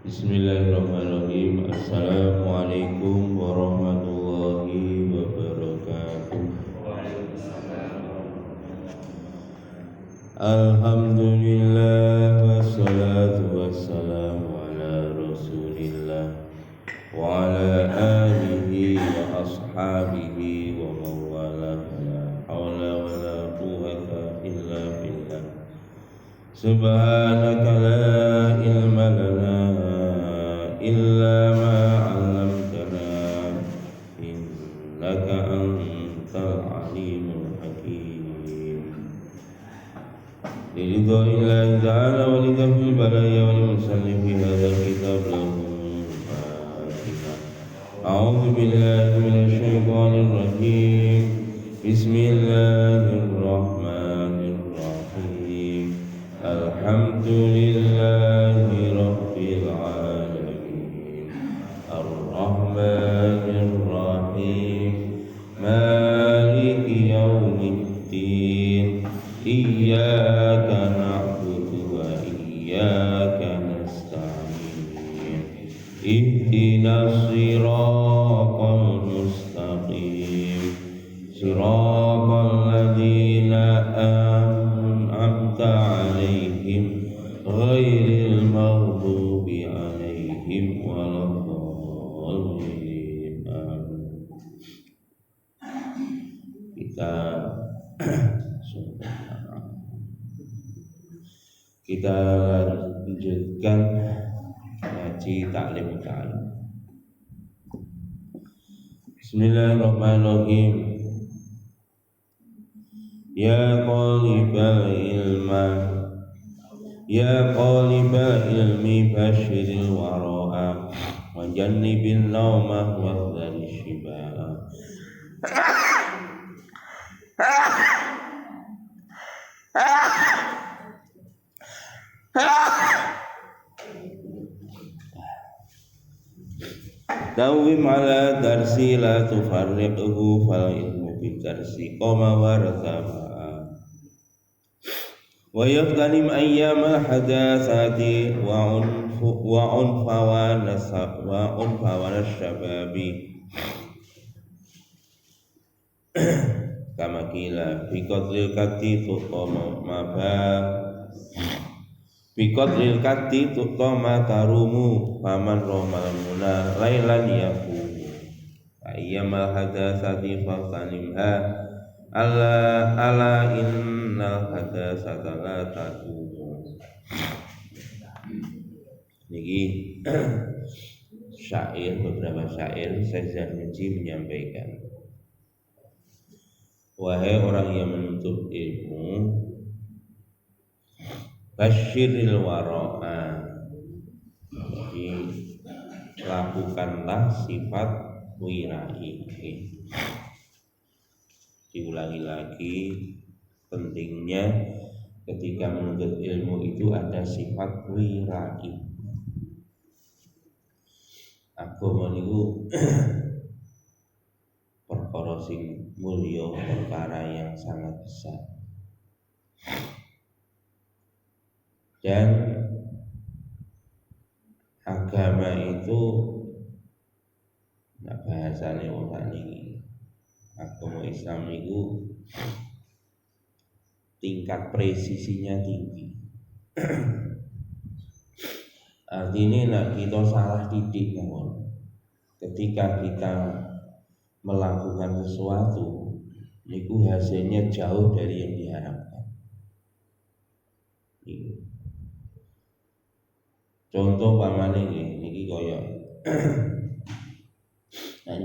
Bismillahirrahmanirrahim. Assalamualaikum warahmatullahi wabarakatuh. Alhamdulillah wassalatu wassalamu ala rasulillah wa ala alihi wa ashabihi wa mawala la hawla wa la quwwata illa billah. Subhanaka la ilma lana illa ma 'allamtana innaka antal alimul hakim. Liridha'illahi ta'ala wa lidafil balaya wa limusallin fi hadzal kitab lahum Fatihah. A'udzu billahi minasy syaithanir rajim. Bismillahirrahmanirrahim. Alhamdulillahi rabbil alamin. Ar-Rahmanir Rahim. Maliki yaumiddin. Iyyaka na'budu wa iyyaka nasta'in. Ihdinas siratal mustaqim. Siratal ladzina an'amta 'alaihim ghairil maghdubi 'alaihim waladdallin. Kita lanjutkan ngaji taklim ta'lim. Bismillahirrahmanirrahim. Ya qalibal ilma, ya qalibal ilmi basyiril wara'a wa jannibin nauma wa dzari shiba'a. Dawim ala darsi la tufarriquhu fal ilmu bi darsi qama wa razaba'a wa yaftanim ayyamal hadatsati wa unfa wa nashababi kama kila fi qadril kati tuqama maba Bikot kati tutoma tarumu paman romal muna lailan yaku ayyamal hadatsati fatanimha ala innal hadatsata la tadumu. Niki syair, beberapa syair Syekh Nurji menyampaikan, wahai orang yang menuntut ilmu, basyiril wara'a, jadi lakukanlah sifat wirai. Diulangi lagi, pentingnya ketika menuntut ilmu itu ada sifat wirai. Agama niku perkara sing mulya, perkara yang sangat besar. Dan agama itu, nah bahasane wong sakniki, agama Islam itu tingkat presisinya tinggi. Artinya nak kita salah titik mohon, ketika kita melakukan sesuatu, niku hasilnya jauh dari yang diharapkan. Contoh pamane niki kaya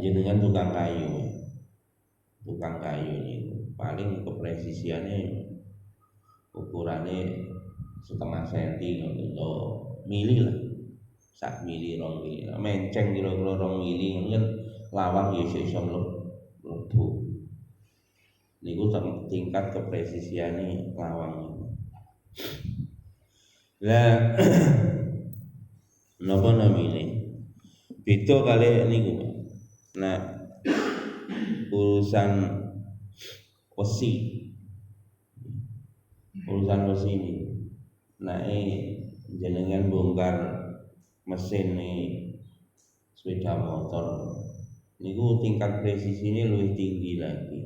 jenengan tukang kayu. Tukang kayu niku paling kepresisiannya ukurannya setengah senti atau mili lah. Sak mili, rong mili. Menceng kira-kira rong mili kan lawang ya iso mlebu. Niku tingkat kepresisiannya lawang. Lah napa namine? Beda kali niku. Nah, urusan wesi. Urusan wesi ini. Nah, jenengan bongkar mesin sepeda motor niku tingkat presisine luwih tinggi lagi.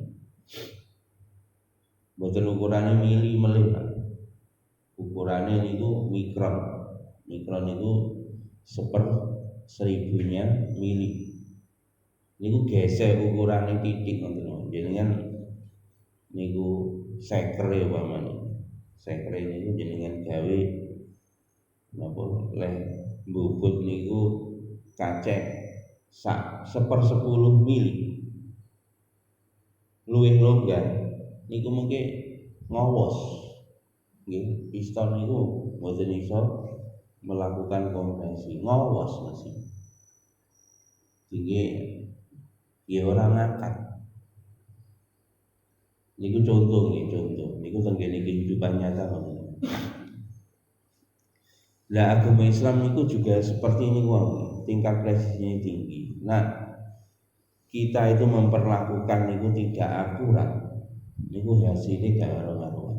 Boten ukurane mili melih Pak. Ukurane niku mikron. Mikron niku 1/1000-nya mili. Niku gesek ukurane titik ngoten. Jenengan niku sekre umpamane. Sekre niku jenengan gawe napa leh bubut niku kacek sak 1/10 mili. Luwih longgar niku mengke ngowos. Nggih, piston niku mboten iso melakukan kompresi, ngowos mesin. Tinggi ya ora ngangkat. Niku contoh. Niku tenggene kehidupan nyata ngoten. Lah agama Islam niku juga seperti ini wong, tingkat presisinya tinggi. Nah, kita itu memperlakukan niku tidak akurat. Niku hasilnya gak karo-karuan.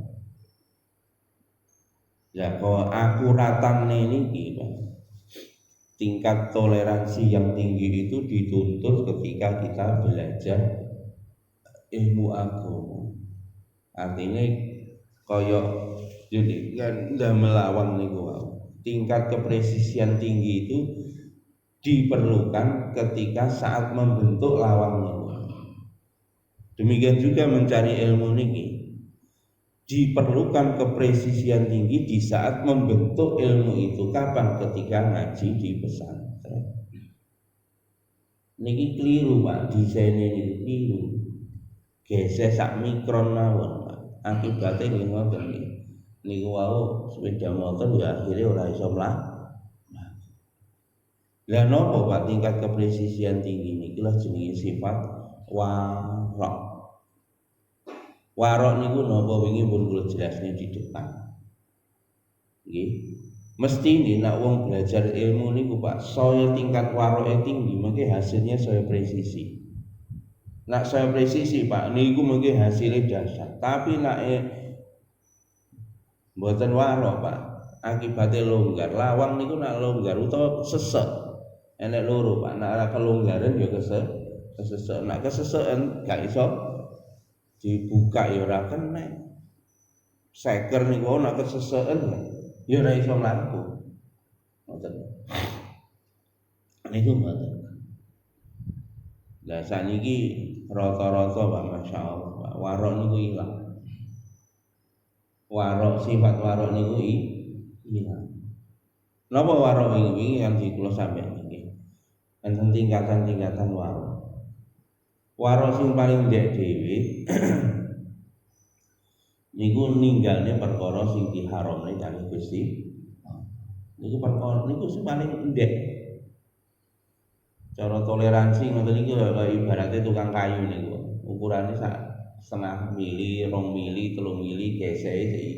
Ya kalau akuratan niki Pak. Tingkat toleransi yang tinggi itu dituntut ketika kita belajar ilmu agama. Artinya koyok jadi kan udah melawan niku. Tingkat kepresisian tinggi itu diperlukan ketika saat membentuk lawan niku. Demikian juga mencari ilmu niki diperlukan kepresisian tinggi di saat membentuk ilmu itu. Kapan? Ketika ngaji di pesantren. Niki keliru Pak, desainnya niki keliru. Gesek sak mikron mawon Pak. Akibatnya nggih ngoten niki. Niku wau sepeda motor ya akhirnya ora iso mlaku. Lah napa Pak tingkat kepresisian tinggi niki lha jenenge sifat warok. Warok niku napa wingi pun kula jelasne di depan. Nggih. Mesti ini nak wong belajar ilmu niku Pak, saya tingkat waroke tinggi, mengke hasilnya saya presisi. Nak saya presisi Pak, niku mengke hasilnya dahsyat. Tapi nak mboten warok Pak, akibatnya longgar. Lawang niku nak longgar utawa sesek. Enek loro Pak, nak ora kelonggaran ya kesesek. Nak keseseken gak iso dibuka ya ora kena. Seker niku nak keseseken ya ora iso mlaku. Ngoten. Niku ngoten. Lah saniki rata-rata Pak masyaallah Pak, warok niku ilang. Warok sifat warok niku ilang. Napa warok wingi yang di kula sampeyan niki? Enten tingkatan-tingkatan warok. Warok sing paling ndek dhewe niku ninggalne perkara sing diharamne kali Gusti. Niku perkara niku sing paling ndek. Cara toleransi ngoten iki kaya ibaratnya tukang kayu niku. Ukurane sak setengah mili, 2 mili, 3 mili geseke iki.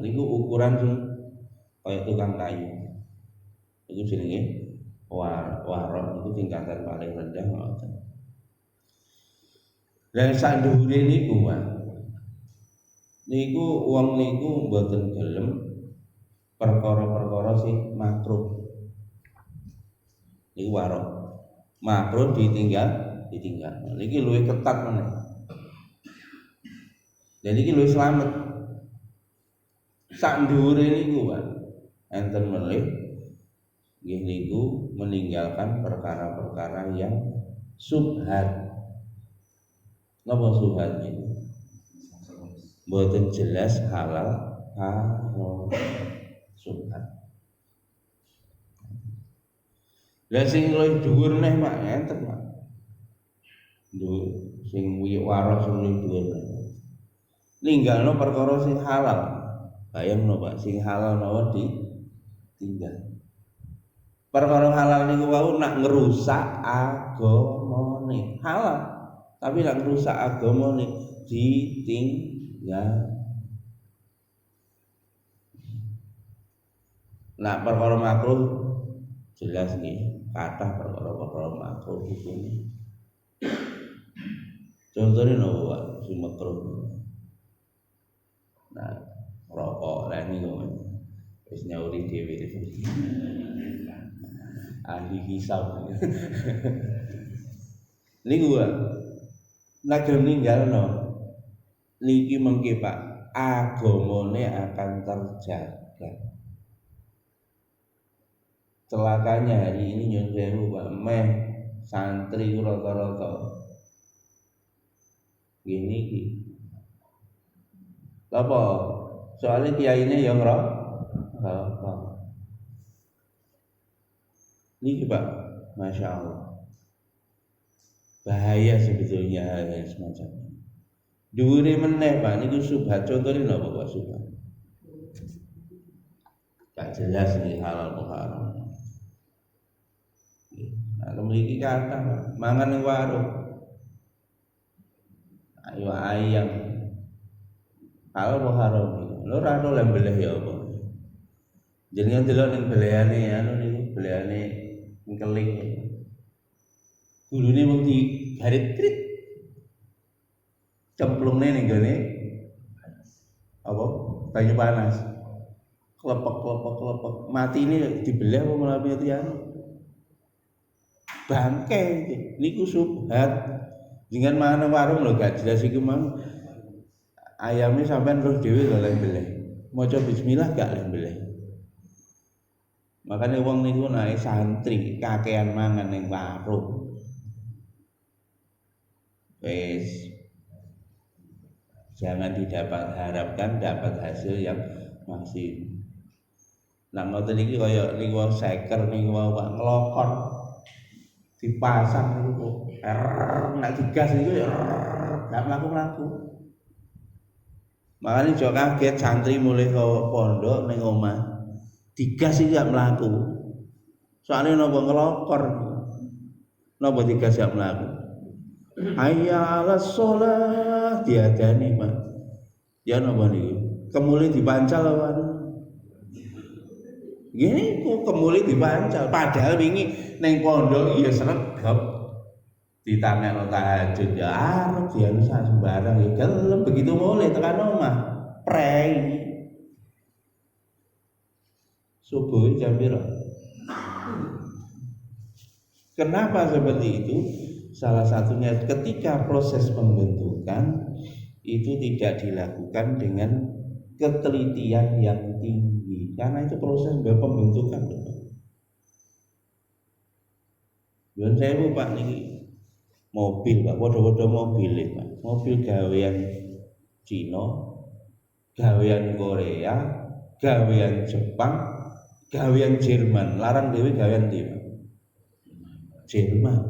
Niku ukuran sing kaya tukang kayu. Iku jenenge warok niku tingkatan paling rendah ngoten. Dan sandhure niku Pak. Niku wong niku mboten gelem perkara-perkara sing makruh. Niku warok. Makruh ditinggal. Niki luwih ketat meneh. Dan iki luwih slamet. Sak ndhure niku Pak. Enten melih nggih niku meninggalkan perkara-perkara yang subhat. Napa subhat niku? Mboten jelas halal haram. Subhat. Lah sing luwih dhuwur neh Pak, enten Pak. Dhuwur sing warok sing luwih dhuwur. Ninggalno perkara sing halal. Bayangno Pak, sing halal mawon ditinggal. Perkara halal niku wau nak ngerusak agamane. Halal. Tapi nak ngerusak agamane ditinggal. Nak perkara makruh jelas nih, kathah perkara-perkara makruh hukume. Contohnya nopo Pak, sing makruh. Nah, rokok lah niku wis nyauri dhewe. ahli hisab. Niku nek gelem ninggalno niki mengke Pak, agamane akan terjaga. Celakanya hari ini nyun sewu Pak, meh santri rata-rata gini iki. Apa? Soalnya kiyaine yang ngerokok. Niki Pak, Masya Allah. Bahaya sebetulnya hal yang semacam ini. Dhuwure meneh Pak niku subhat. Contohnya napa Pak subhat? Gak jelas nih halal apa haram. Nah, memiliki kata mangan ning warung. Ayo ayam. Halal apa haram niku? Lho ora ono lembeleh ya apa. Jenengan delok ning belehane anu niku, belehane keling. Gulune mung digarit trit. Cemplungne ning gone apa? Banyu panas. Klepek. Mati ini dibelah apa malah piye bangke niku subhat. Jangan mana warung lho gak jelas iku mang. Ayamnya sampean terus dhewe lho lembeleh. Maca bismillah gak lembeleh. Makanya wong niku naik santri kakean mangan ning warung. Wes jangan harapkan dapat hasil yang maksimal. Nah ngoten iki kaya niku wong seker niku wae Pak nglokon dipasang niku kok nek digas niku ya gak mlaku-mlaku. Makane aja kaget santri mulai ke pondok ning omah digas iki gak mlaku. Soale napa nglokor. Napa digas gak mlaku. Hayya 'alas shalah diadani Pak. Ya napa niku? Kemuli dipancal apa? Gini kok kemuli dipancal, padahal wingi neng pondok iya sregep ditangekno tahajud ya arep dianu sembarang ya gelem begitu mulai tekan omah prei subuh jam piro. Kenapa seperti itu? Salah satunya ketika proses pembentukan itu tidak dilakukan dengan ketelitian yang tinggi karena itu proses pembentukan. Yon sewu Pak niki mobil Pak, padha-padha mobil Pak. Mobil gawean Cina, gawean Korea, gawean Jepang, gawean Jerman. Larang dhewe gawean ndi Pak? Jerman.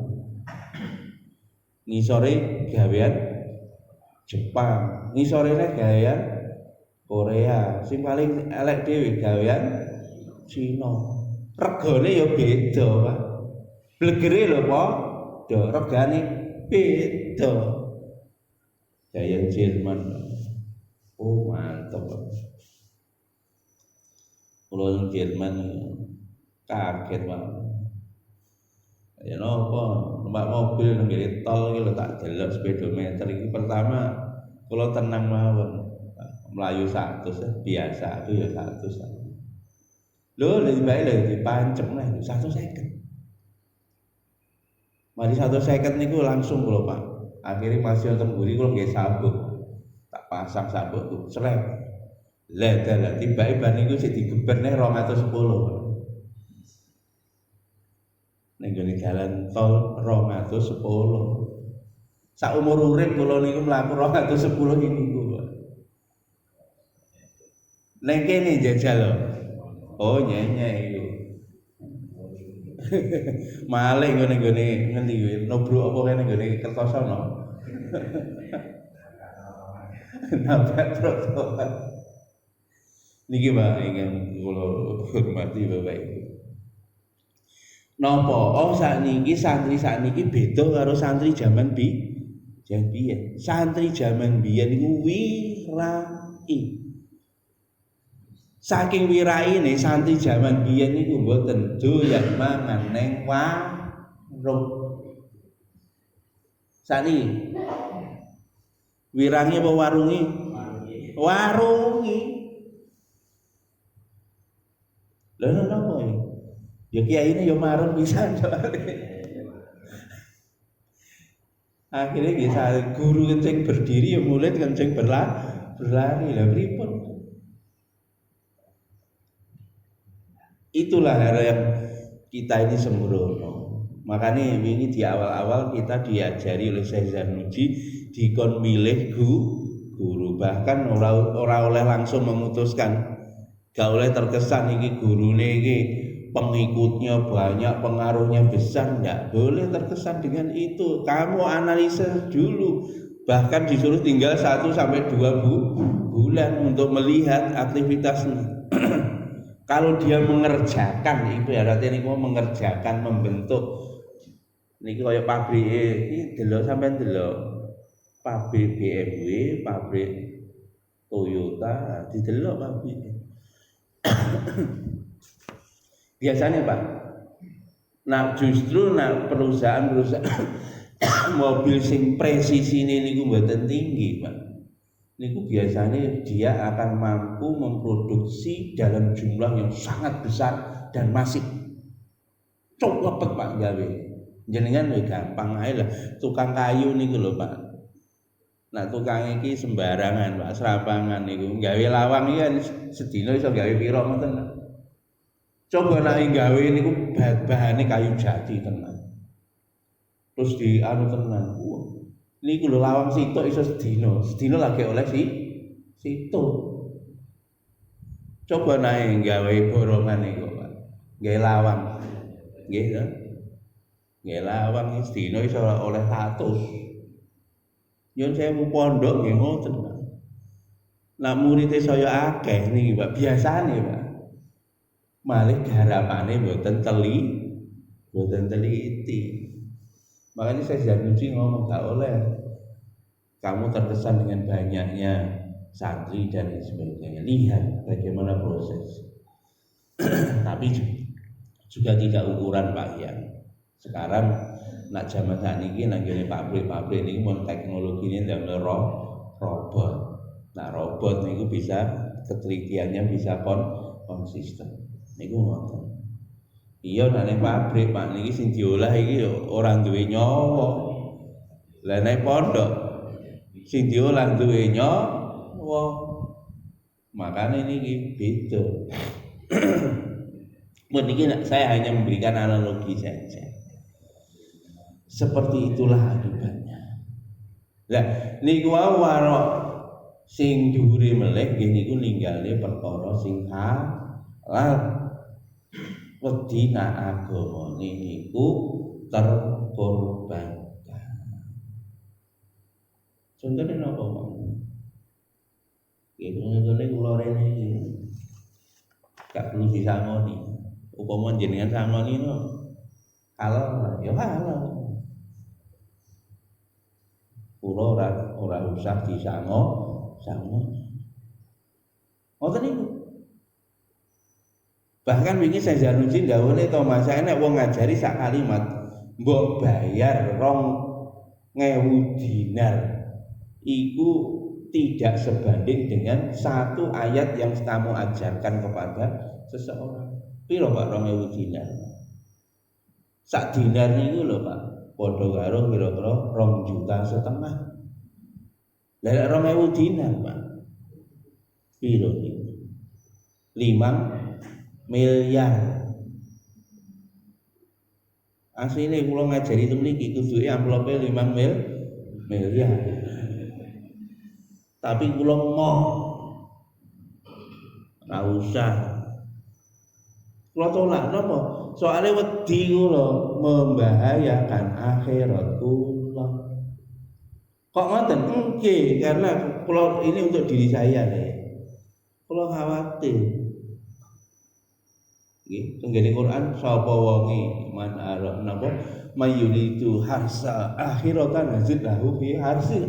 Ngisore gawean Jepang, ngisorene gawean Korea, sing paling elek dhewe gawean Cina. Regane ya beda, Pak. Blegere lho, Pak. Regane beda. Gawean Jerman. Oh, mantep, Pak. Kulo nang Jerman kaget, Pak. Ya napa, numpak mobil nang ngene tol iki lho tak delok speedometer iki pertama kula tenang mawon. Melayu 100 biasa aku ya 100. Lho lebih baik lho dipancep nah 150. Mari 150 niku langsung kula Pak. Akhirnya masih wonten mburi kula nggih sabuk. Tak pasang sabuk tuh srek. Lah dalan tibake ban niku sik digeber neh 210. Ning gone jalan tol 210. Sak umur urip kula niku mlaku 210 niku. Neng kene jajal lho. Oh nyenyek iku. Malih ngene-ngene ngendi kuwi? Nobruk apa kene nggone Kertosono. Nabrak trotoar. Niki Pak ingkang kula hormati Bapak Ibu. Napa? Oh sakniki santri sakniki beda karo santri zaman biyen. Santri zaman biyen niku wirai. Saking wiraine santri zaman biyen niku mboten doyan mangan ning warung. Sakniki wirange apa warunge? Warunge. Lha napa iki? Ya kiai ini ya marem pisan. Akhirnya bisa guru kencing berdiri, ya murid kencing berlari lah pripun. Itulah hal yang kita ini sembrono. Makanya ini di awal-awal kita diajari oleh Syekh Zarnuji dikon milih guru, bahkan ora oleh langsung memutuskan, gak oleh terkesan iki gurune iki pengikutnya banyak, pengaruhnya besar, enggak boleh terkesan dengan itu. Kamu analisa dulu, bahkan disuruh tinggal 1 sampai 2 bulan untuk melihat aktivitasnya. Kalau dia mengerjakan, itu ya artinya ini mengerjakan, membentuk. Ini kayak pabrik ini delok sampean delok pabrik BMW, pabrik Toyota, didelok pabrik. Biasanya Pak, nah justru perusahaan-perusahaan mobil sing presisi ini niku mboten tinggi Pak. Niku biasanya dia akan mampu memproduksi dalam jumlah yang sangat besar dan masif. Cok lepet Pak gawe. Jenengan wis gampang ae lah. Tukang kayu niku lho Pak. Nah tukang iki sembarangan Pak, serampangan niku. Gawe lawang iki kan sedina iso gawe pira ngoten. Coba nek gawe niku bahane kayu jati tenan. Terus di anu tenan. Niku lho lawang sitok iso sedina lagi oleh situ. Coba naik gawe borongan niku Pak. Gawe lawang. Nggih kan? Gawe lawang sedina iso oleh 100. Yen saya pondok nggih ngoten Pak. Nah murid saya akeh niki Pak, biasane Pak. Malih garapane mboten teliti. Makanya saya Zarnuji ngomong gak oleh kamu terkesan dengan banyaknya santri dan sebagainya. Lihat bagaimana proses. Tapi juga tidak ukuran Pak ya. Sekarang nak zaman saat ini nanggone pabrik ini mau teknologinya dalam robot. Nah robot niku bisa ketelitiannya bisa konsisten. Niku ngoten. Iya nek pabrik Pak niki sing diolah iki ora duwe nyawa. Lah nek pondok sing diolah duwe nyawa. Makanya ini beda. Mungkin saya hanya memberikan analogi saja. Seperti itulah akibatnya. Lah niku warok sing dhuwure meleh nggih niku ninggale perkara sing halal. Wedi nak agama niku terkorbankan. Contohnya napa Pak? Nggih contohnya kula rene iki. Gak perlu disangoni. Upama jenengan sangoni no halal ya halal. Kula ora usah disangoni. Ngoten niku. Bahkan wingi saya Zarnuji ndawuhne to Mas enek wong ngajari sak kalimat mbok bayar 2.000 dinar iku tidak sebanding dengan 1 ayat yang kamu ajarkan kepada seseorang. Piro Pak 2.000 dinar? Sak dinar niku lho Pak, padha karo kira-kira 2,5 juta. Lah 2.000 dinar Pak. Piro niku? 5 miliar. Asline kula ngajari itu mriki kuduke amplope 5 miliar. Tapi kula mau ora usah. Kula tolak napa? Soale wedi kula membahayakan akhirat kula. Kok ngoten? Nggih, karena kula ini untuk diri saya nih. Kula khawatir. Tenggene Quran sapa wonge man arab napa mayuridu harsa akhiratan nazid lahu fi harsi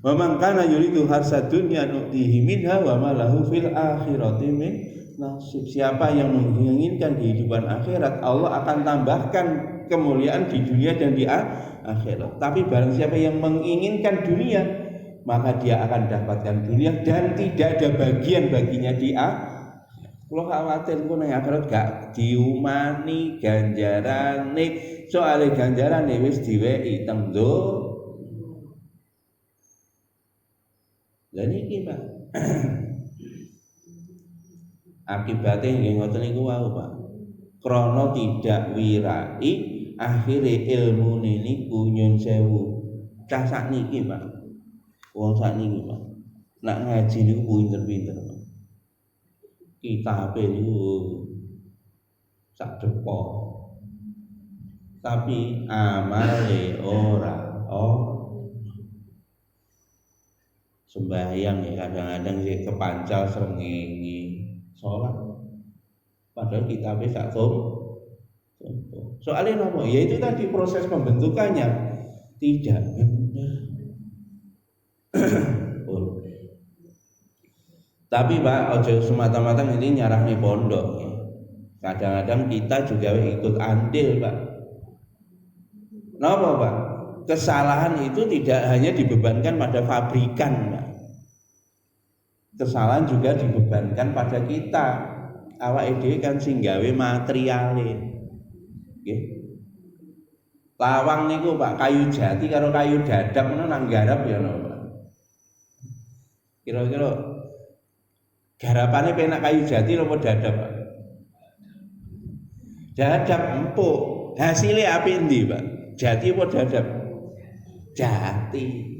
wa man kana yuridu harsa dunya nu'tihi minha wa ma lahu fil akhirati min nasib. Siapa yang menginginkan kehidupan akhirat, Allah akan tambahkan kemuliaan di dunia dan di akhirat. Tapi barang siapa yang menginginkan dunia, maka dia akan dapatkan dunia dan tidak ada bagian baginya di akhirat. Kula khawatir ku ning akhirat gak diumani ganjarane, soalé ganjarane wis diweki teng Lah niki Pak. Akibatnya nggih ngoten niku wau Pak. Krana tidak wirai akhire ilmune niku nyun sewu. Cah sakniki Pak. Wong sakniki Pak. Nak ngaji niku pinter-pinter Pak. Kitabe niku sak depok. Tapi amale ora. Sembahyang ya kadang-kadang sih kepancal srengenge sholat padahal kita bisa soalnya nopo ya itu tadi proses pembentukannya tidak benar. Tapi Pak ojo semata-mata ini nyarahne pondok ya. Kadang-kadang kita juga ikut andil Pak. Napa Pak? Kesalahan itu tidak hanya dibebankan pada fabrikan Pak. Kesalahan juga dibebankan pada kita. Awake dhewe kan sing gawe materiale. Nggih. Lawang niku Pak kayu jati karo kayu dadap ngono nang garap ya no Pak. Kira-kira garapane penak kayu jati apa dadap Pak? Dadap empuk. Hasilnya api endi Pak? Jati apa dadap? Jati.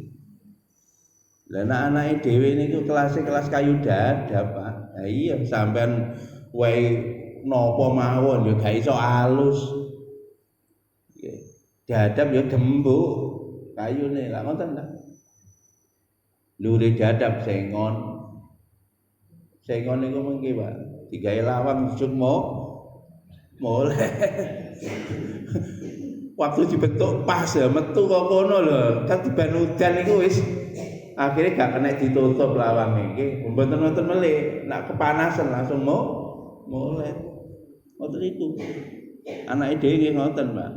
Lah anak-anake dhewe niku kelas kayu dadap Pak. Lah iya sampean wae napa mawon ya gak iso alus. Nggih. Dadap ya gembuk kayune. Lah ngoten ta. Lure dadap sengon. Sengon niku mengki Pak. Digawe lawang juk moleh. Waktu dibentuk pas ya metu kok kono lho. Kan diban udan niku wis akhirnya gak kena ditutup lawang iki. Mboten-mboten melih, nak kepanasan langsung mulai. Ngoten niku. Anake dhewe nggih ngoten, Pak.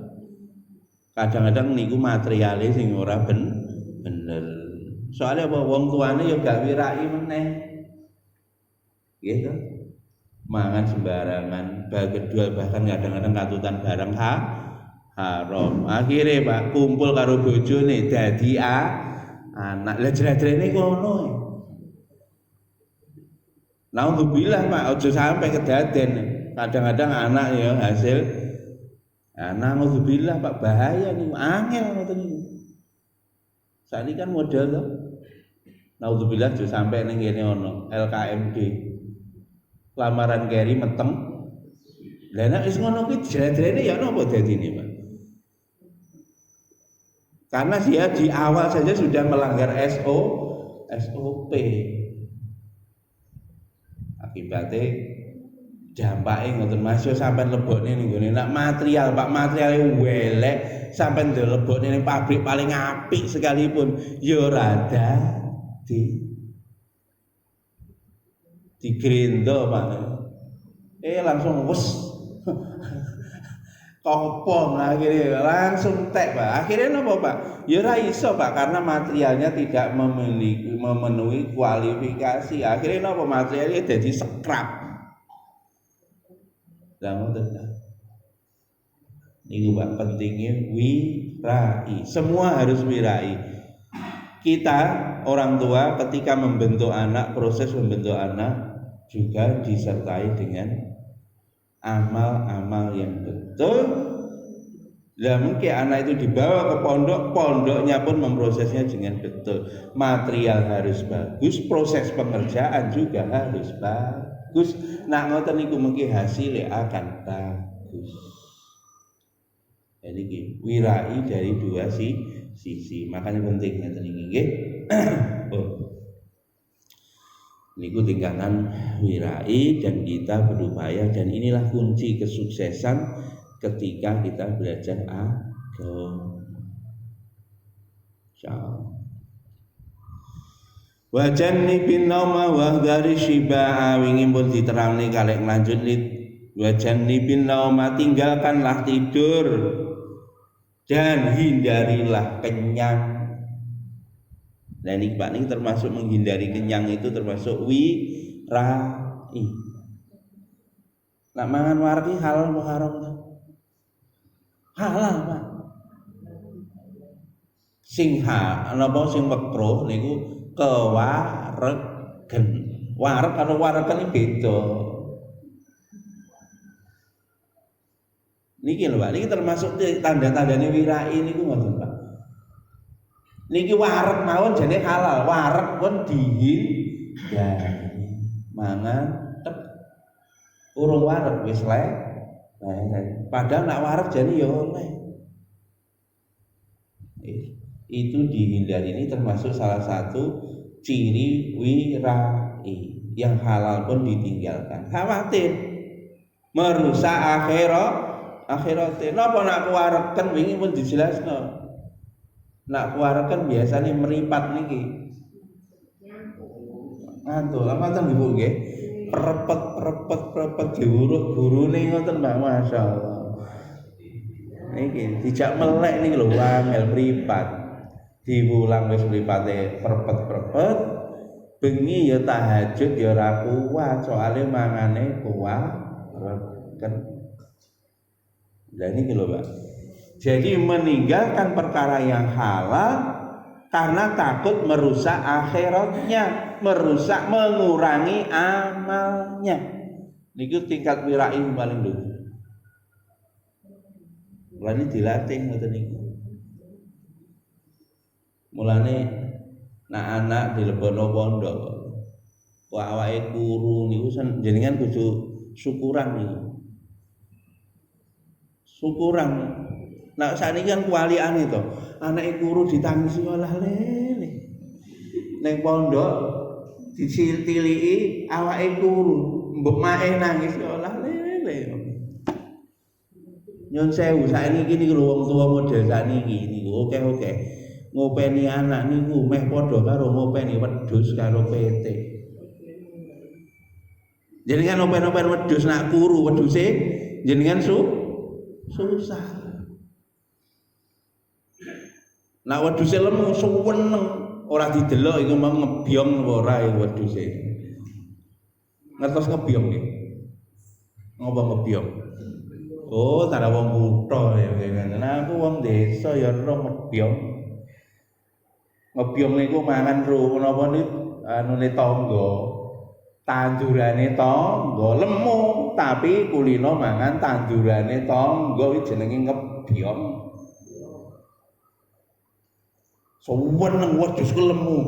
Kadang-kadang niku materiale sing ora bener. Soalnya apa wong tuane ya gak wirai meneh. Gitu. Mangan sembarangan, kedua bahkan kadang-kadang katutan barang haram. Akhirnya Pak kumpul karo bojone dadi anak. Lah jere-jerene ngono. Naudzubillah Pak, aja sampai kedaden. Kadang-kadang anak ya hasil naudzubillah Pak bahaya nih, angel ngoten niku. Saiki kan model to. Naudzubillah aja sampai ning kene ono LKMD. Lamaran keri meteng. Lah nek wis ngono kuwi jere-jerene ya napa dadine Pak? Karena dia di awal saja sudah melanggar SOP. Akibatnya dampaknya ngoten Mas yo sampean lebokne ning gone nak material Pak materiale welek sampean lebokne ning pabrik paling apik sekalipun yo rada digrendo Pak. Langsung wes kompong akhirnya langsung tek Pak. Akhirnya napa Pak? Ya ora iso Pak karena materialnya tidak memenuhi kualifikasi. Akhirnya napa materialnya jadi scrap. Lah ngoten ta. Niku Pak pentingnya wirai. Semua harus wirai. Kita orang tua ketika membentuk anak, proses membentuk anak juga disertai dengan amal-amal yang betul. Lah mungkin anak itu dibawa ke pondok, pondoknya pun memprosesnya dengan betul. Material harus bagus, proses pengerjaan juga harus bagus. Nah ngoten niku mungkin hasilnya akan bagus. Jadi wirai dari dua sisi. Makanya penting ngoten niki nggih. Niku tingkatan wirai dan kita berupaya dan inilah kunci kesuksesan ketika kita belajar agama. Insyaallah. Wa jannibin nauma wa dari syibaa wingi pun diterangne kalih lanjut lit. Wa jannibin nauma tinggalkanlah tidur dan hindarilah kenyang. Nah ini Pak ini termasuk menghindari kenyang itu termasuk wirai. Nak mangan wareg iki halal apa haram ta? Halal, Pak. Sing napa sing makruh niku kewaregen. Wareg karo waregen iki beda. Niki lho Pak, niki termasuk tanda-tandane wirai niku ngoten Pak. Niki wareg mawon jane halal, wareg pun dihindari. Mangan tek urung wareg wis padahal nak wareg jane ya oleh. Itu dihindari, ini termasuk salah satu ciri wirai. Yang halal pun ditinggalkan. Khawatir merusak akhiratnya. Napa nak kuwareken wingi pun dijelasno. Nak kuwareken biasanya meripat niki. Ngantuk, ngoten Ibu nggih. Perepet diurut gurune ngoten Mbak, masyaallah. Niki dijak melek niki lho angel mripat. Diulang wis mripate perepet bengi ya tahajud ya ora kuat soalé mangane kuwareken. Lah niki lho Pak. Jadi meninggalkan perkara yang halal karena takut merusak akhiratnya, mengurangi amalnya. Niku tingkat wirai paling dulu. Mulane dilatih ngoten niku. Mulane nak anak dilebono pondok. Kok awake kuru niku jenengan kudu syukuran niku. Syukuran. Nah sakniki kan kualiane to. Anake kuru ditangisi olah lele. Ning pondok ditiliki awake kuru, mbok mae nangis olah lele. Nyun sewu sakniki niku lho wong tuwa model sakniki niku oke. Ngopeni anak niku meh padha karo ngopeni wedhus karo PT. Jenengan open-open wedhus nak kuru wedhuse jenengan susah. Nak wedhuse lemu suweneng ora didelok iku mau ngebyong ora wedhuse. Ngertos ngebyong nggih. Ngopo ngebyong? Oh, tara wong kutha ya ngene. Nah, aku wong desa ya ora ngebyong. Ngebyong niku mangan napa niku anune tangga. Tandurane tangga lemu tapi kulino mangan tandurane tangga iki jenenge ngebyong. Suweneng wedhus ku lemu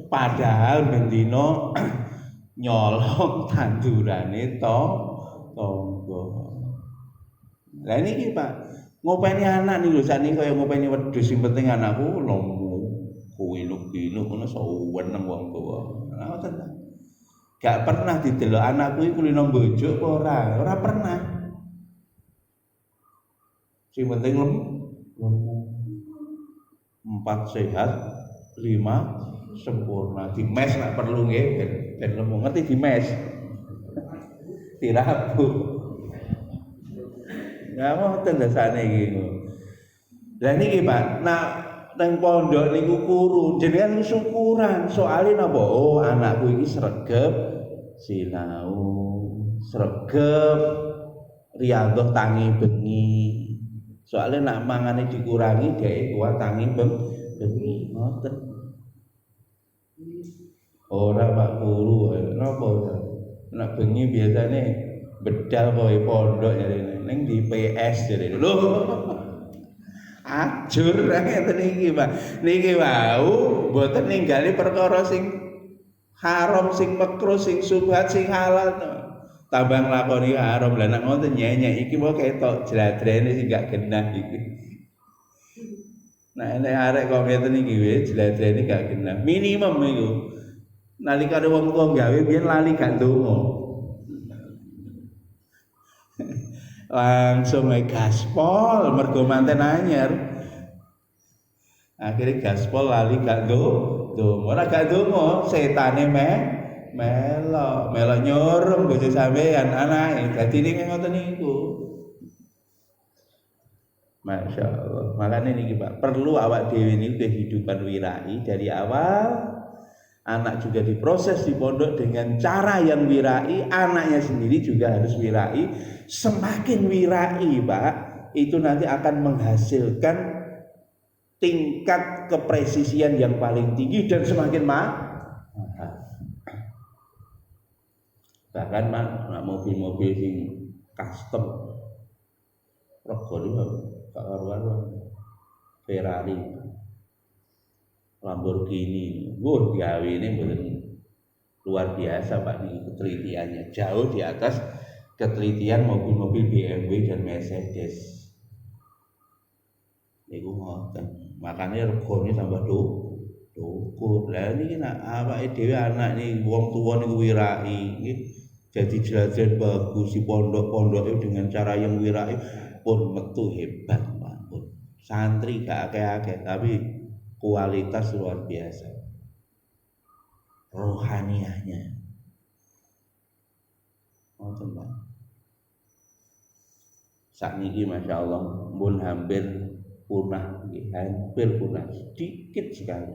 padahal bendina nyolong tandurane tangga. Lah niki Pak, ngopeni anak niku lho sakniki kaya ngopeni wedhus sing penting anakku lemu. Kuwi-kuwi ngono suweneng wong tuwa. Ngoten ta. Gak pernah didelok anakku iki kulino mbojo apa ora pernah. Sing penting lemu. 4 sehat, 5 sempurna. Di mes nek perlu nggih ben lemu. Ngerti di mes? Dirabu. Ya ngoten dasane iki. Lah niki Pak, nak nang pondok niku kuru, jenengan syukuran soalnya napa? Oh, anakku iki sregep sinau, sregep riyadhah tangi bengi. Soalnya nak mangane dikurangi dhek kuat tangi bengi. Ngoten. Ora Pak guru, napa? Nak bengi biasane bedal kowe pondok jarene ning di PS jarene. Lho. Ajur ngeten iki, Pak. Niki wau mboten ninggali perkara sing haram, sing makruh, sing subhat, sing halal. Tambah nglakoni haram. Lah nek ngoten nyenyek iki wae ketok jladrene sing gak genah iki. Nah nek arek kok ngeten iki wis jladrene gak genah. Minimum iku. Nalikane wong tuwa gawe biyen lali gak ndonga. Langsung gaspol mergo manten anyar. Akhirnya gaspol lali gak ndonga. Ora gak ndonga, setane melo nyorong bojo sampean anake. Dadi ning ngoten niku. Masyaallah. Makane niki Pak, perlu awak dhewe niku kehidupan wirai dari awal anak juga diproses di pondok dengan cara yang wirai, anaknya sendiri juga harus wirai. Semakin wirai, Pak, itu nanti akan menghasilkan tingkat kepresisian yang paling tinggi dan semakin mahal. Bahkan mobil-mobil yang custom, regane gak karuan, Ferrari, Lamborghini, gawe ini betul luar biasa Pak, di ketelitiannya jauh di atas ketelitian mobil-mobil BMW dan Mercedes. Iku ngoten, makanya regane tambah dukur. Lah niki awake dhewe anak nih wong tuwa niku wirai, jadi jelajahan bagus di pondok-pondoke dengan cara yang wirai pun metu hebat Pak. Santri gak akeh-akeh tapi kualitas luar biasa, rohaniahnya. Ngoten Pak. Sakniki Masya Allah pun hampir punah, sedikit sekali.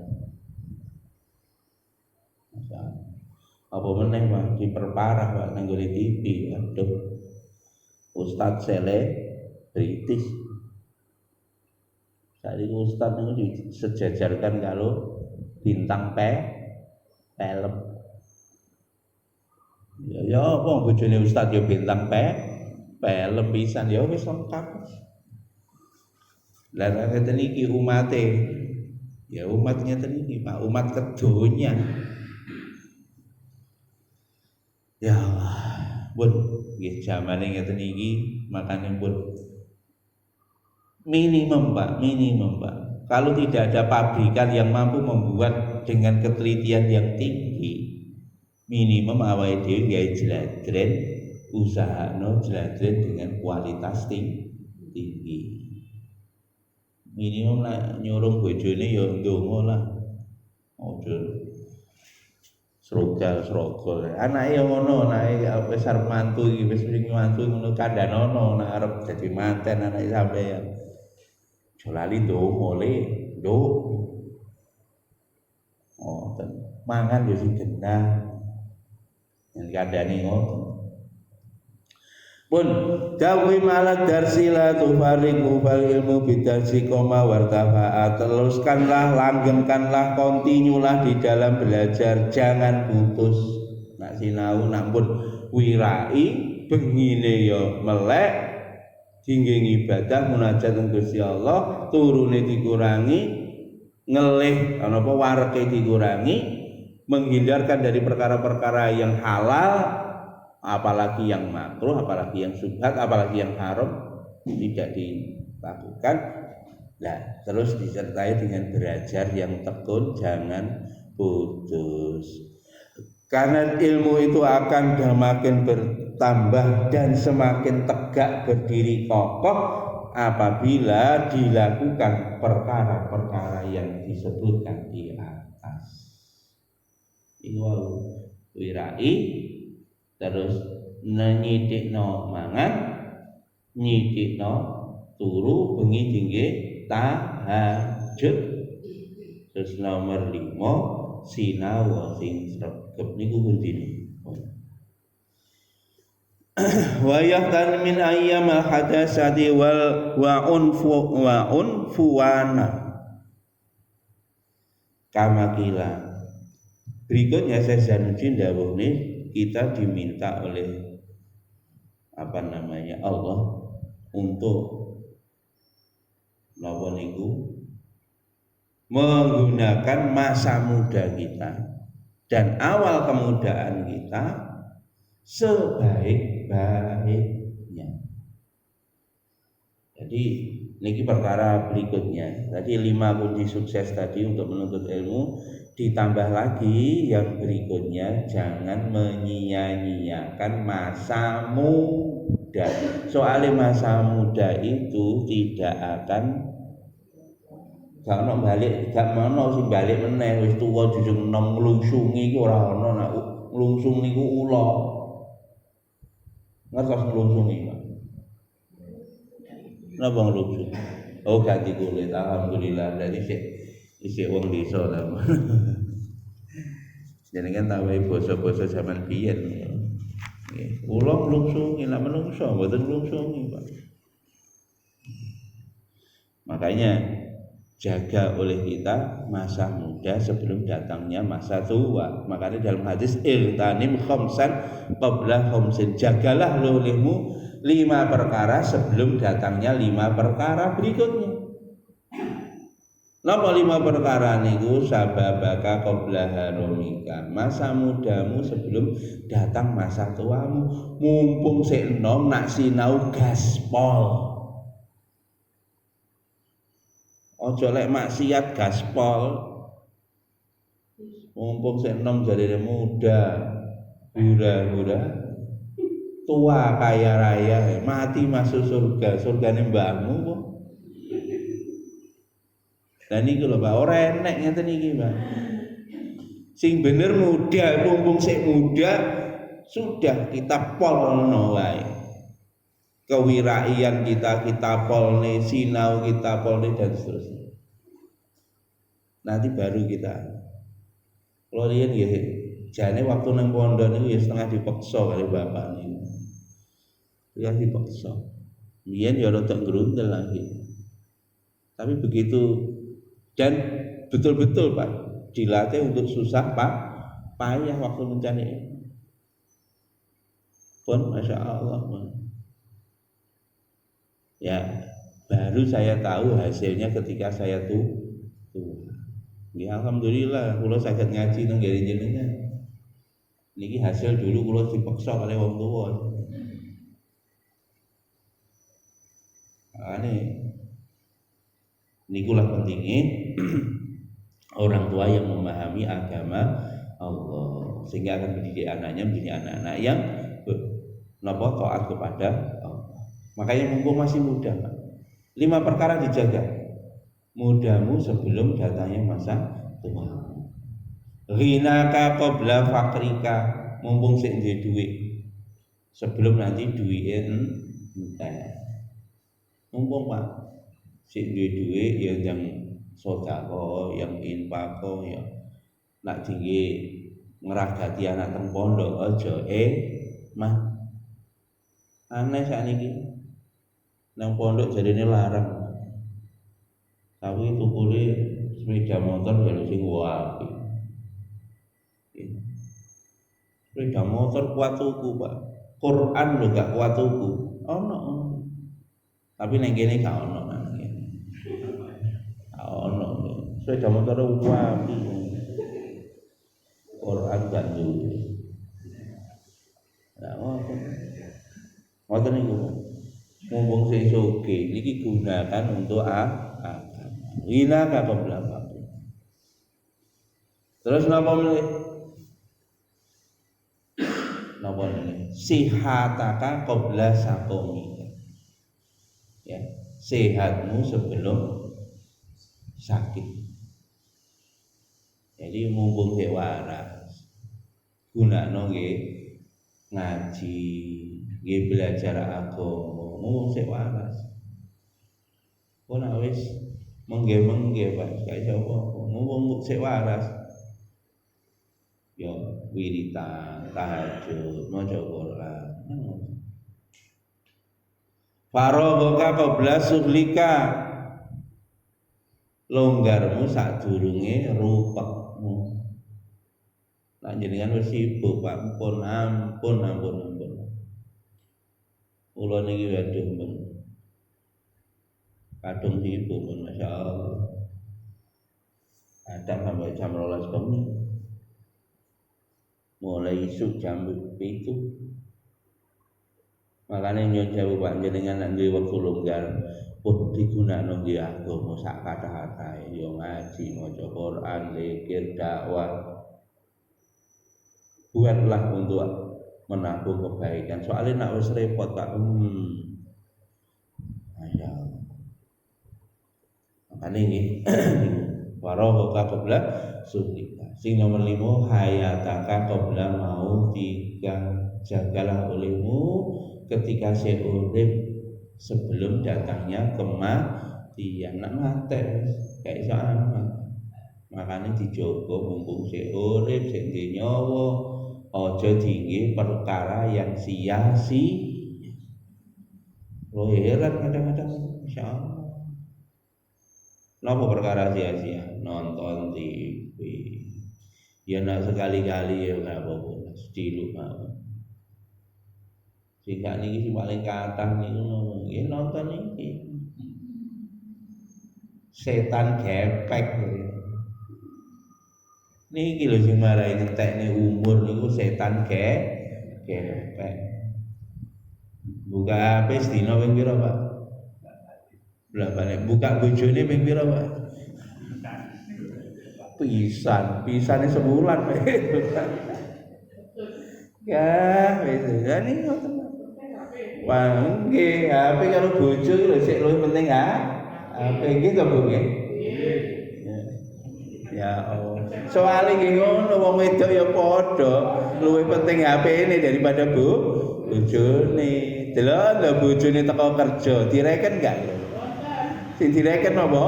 Masya Allah. Apa meneh Pak diperparah Pak nang TV. Aduh. Ustadz selebritis. Saiki ustadz itu disejajarkan kalau bintang film. Ya apa bojone ustadz ya bintang film pisan ya wis lengkap. Lah ngeten iki umate. Ya umatnya iki Pak, umat kedonya. Ya Allah, pun nggih jamane ngeten iki makane pun minimum Pak. Kalau tidak ada pabrikan yang mampu membuat dengan ketelitian yang tinggi, minimum awake dhewe gawe jladren, usahano jladren dengan kualitas tinggi. Minimum lah nyurung bojone ya ndonga lah. Ojo srogal. Anake ya ngono, anake wis arep mantu iki wis mantu ngono kandhanono nek arep dadi manten anake sampeyan. Jolali ndonga le, nduk. Oh, mangan yo sing genah. Yen kandhane ngono. Pun dawi malat darsi la tufariqu fal ilmu bidarsi koma wartafaat. Teruskanlah, langgengkanlah, kontinulah di dalam belajar, jangan putus. Nak sinau nak pun wirai bengine ya melek, dingge ibadah munajat Gusti Allah, turune dikurangi, ngelih ana apa wareke dikurangi, menghindarkan dari perkara-perkara yang halal, apalagi yang makruh, apalagi yang syubhat, apalagi yang haram tidak dilakukan. Nah, terus disertai dengan belajar yang tekun, jangan putus. Karena ilmu itu akan semakin bertambah dan semakin tegak berdiri kokoh apabila dilakukan perkara-perkara yang disebutkan di atas. Ini wirai, terus nyidikno mangan, nyidikno turu bengi dingge tahajud. Terus nomor 5 sinau sing sregep niku pundi. Wa yahtan min ayyamal hadasati wa unfuwana kama kila. Berikutnya saya Zanuddin dawuhne kita diminta oleh Allah untuk napa niku menggunakan masa muda kita dan awal kemudaan kita sebaik-baiknya. Jadi niki perkara berikutnya. Tadi 5 kunci sukses tadi untuk menuntut ilmu, ditambah lagi yang berikutnya, jangan menyia-nyiakan masa muda. Soalnya masa muda itu tidak akan gak ono balik, gak ono sing balik meneh. Wis tuwa jujung enom nglungsungi iku ora ono. Nek nglungsung niku ula. Ngertos nglungsungi, Pak? Napa nglungsung? Oh, ganti kulit. Alhamdulillah. Dari isih wong desa ta. Jenengan tawahi basa-basa zaman biyen. Nggih, kula nglungsungi nek menungso mboten nglungsungi, Pak. Makanya jaga oleh kita masa muda sebelum datangnya masa tua. Makanya dalam hadis iltanim khamsan qabla khamsin, jagalah olehmu 5 perkara sebelum datangnya 5 perkara berikutnya. Napa 5 perkara niku? Sababaka qabla harumika, masa mudamu sebelum datang masa tuamu. Mumpung sik enom nak sinau gaspol. Ojo lek maksiat gaspol. Mumpung sik enom jarine muda, hura-hura, tua kaya raya, mati masuk surga, surgane mbahmu kok. Lah niku lho Pak, ora enek ngeten iki, Pak. Sing bener muda, mumpung sik muda, sudah kita polno wae. Kewiraian kita polne, sinau kita polne dan seterusnya. Nanti baru kita. Kalau riyen nggih, jane waktu nang pondok niku ya setengah dipaksa kali bapak niku. Ya dipaksa. Biyen ya rada grundel lagi. Tapi begitu dan betul-betul Pak dilatih untuk susah Pak, payah waktu mencari ilmu. Pun Masya Allah, Pak. Ya, baru saya tahu hasilnya ketika saya tua. Ya alhamdulillah, kula saged ngaji nang ngene jenengan. Niki hasil dulu kula dipaksa kali wong tuwa. Niku lah pentingnya orang tua yang memahami agama Allah sehingga akan mendidik anaknya menjadi anak-anak yang taat kepada Allah. Makanya mumpung masih muda, 5 perkara dijaga. Mudamu sebelum datangnya masa tua. Ghinaka qabla fakrika, mumpung sik duwe duit sebelum nanti duwike entek. Mumpung Pak sik duwe ya yang sedekah, yang infak ya nak tinggi ngeragati anak teng pondok aja mah aneh sakniki nang pondok jarine larang. Tapi tukune sepeda motor ya sing apik. Sepeda motor kuat tuku, Pak. Quran lho gak kuat tuku. Ono. Tapi nang kene gak ono nang kene. Ono. Sepeda motor apik. Quran gak duwe. Lah ngoten niku. Mumpung sing sugih niki gunakan untuk Ina kakak belakang. Terus napa meneh? Napa meneh? Sihataka qabla saqomika. Ya, sehatmu sebelum sakit. Jadi mumpung sik waras. Gunakno nggih ngaji, nggih belajar agama. Mumpung sik waras. Ora wis mengge-mengge Pak, gak iso apa-apa. Mumpung sik waras. Ya wiritan, tahajud, maca Quran. Faragha qabla suhlika. Longgarmu sadurunge rupekmu. Lah jenengan wis sibuk Pak, ampun. Kula niki waduh men kadung sibuk pun Masya Allah. Ada sampai jam 12 bengi. Mulai isuk jam 7. Makanya nyuwun sewu panjenengan nek duwe wektu longgar, pun digunakno nggih agama sak kathah-kathahe, ya ngaji, maca Quran, zikir, dakwah. Buatlah untuk menabung kebaikan. Soalnya nak wis repot Pak. Masya Allah. Makanya ini warohaka qabla suhlika. Sing nomor 5 hayataka qabla mautika. Jagalah olehmu ketika saya urip sebelum datangnya kematian. Nak mati kayak iso amat. Makane dijaga mumpung sik urip, sik duwe nyawa, aja diinggih perkara yang sia-sia. Lo heran kadang-kadang, insyaallah. Napa perkara sia-sia? Nonton TV. Ya nak sekali-kali ya gak apa-apa, ciluk mawon. Sing niki sing paling kathah niku ya nonton iki. Setan gepek. Niki lho sing marai ngentekne umur niku setan gepek. Buka HP sedina ping pira, Pak? Berapa buka bojone ping pira, Pak? Pisane sebulan. Ya, wis. Ya niki ngoten. Wah, nggih, HP karo bojo lho sik luwih penting HP nggih to, Bu nggih. Ya Allah. Soale nggih ngono wong wedok ya padha luwih penting HP-ne daripada bojone. Delok lho bojone teko kerja, direken enggak lho? Sing direken apa?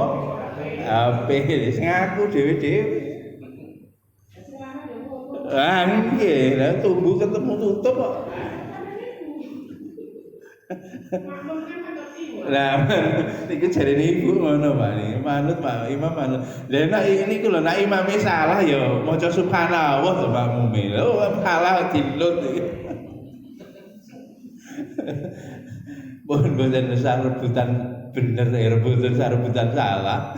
HP sing ngaku dhewe-dhewe. Ah nggih, lha tunggu ketemu tutup kok. Lah niku jarene ibu ngono Pak niki. Manut Pak Imam manut. Lah nek niku lho nek imame salah ya maca subhanallah to Pak Mumi. Lho salah dilut iki. Boten rebutan bener rebutan salah.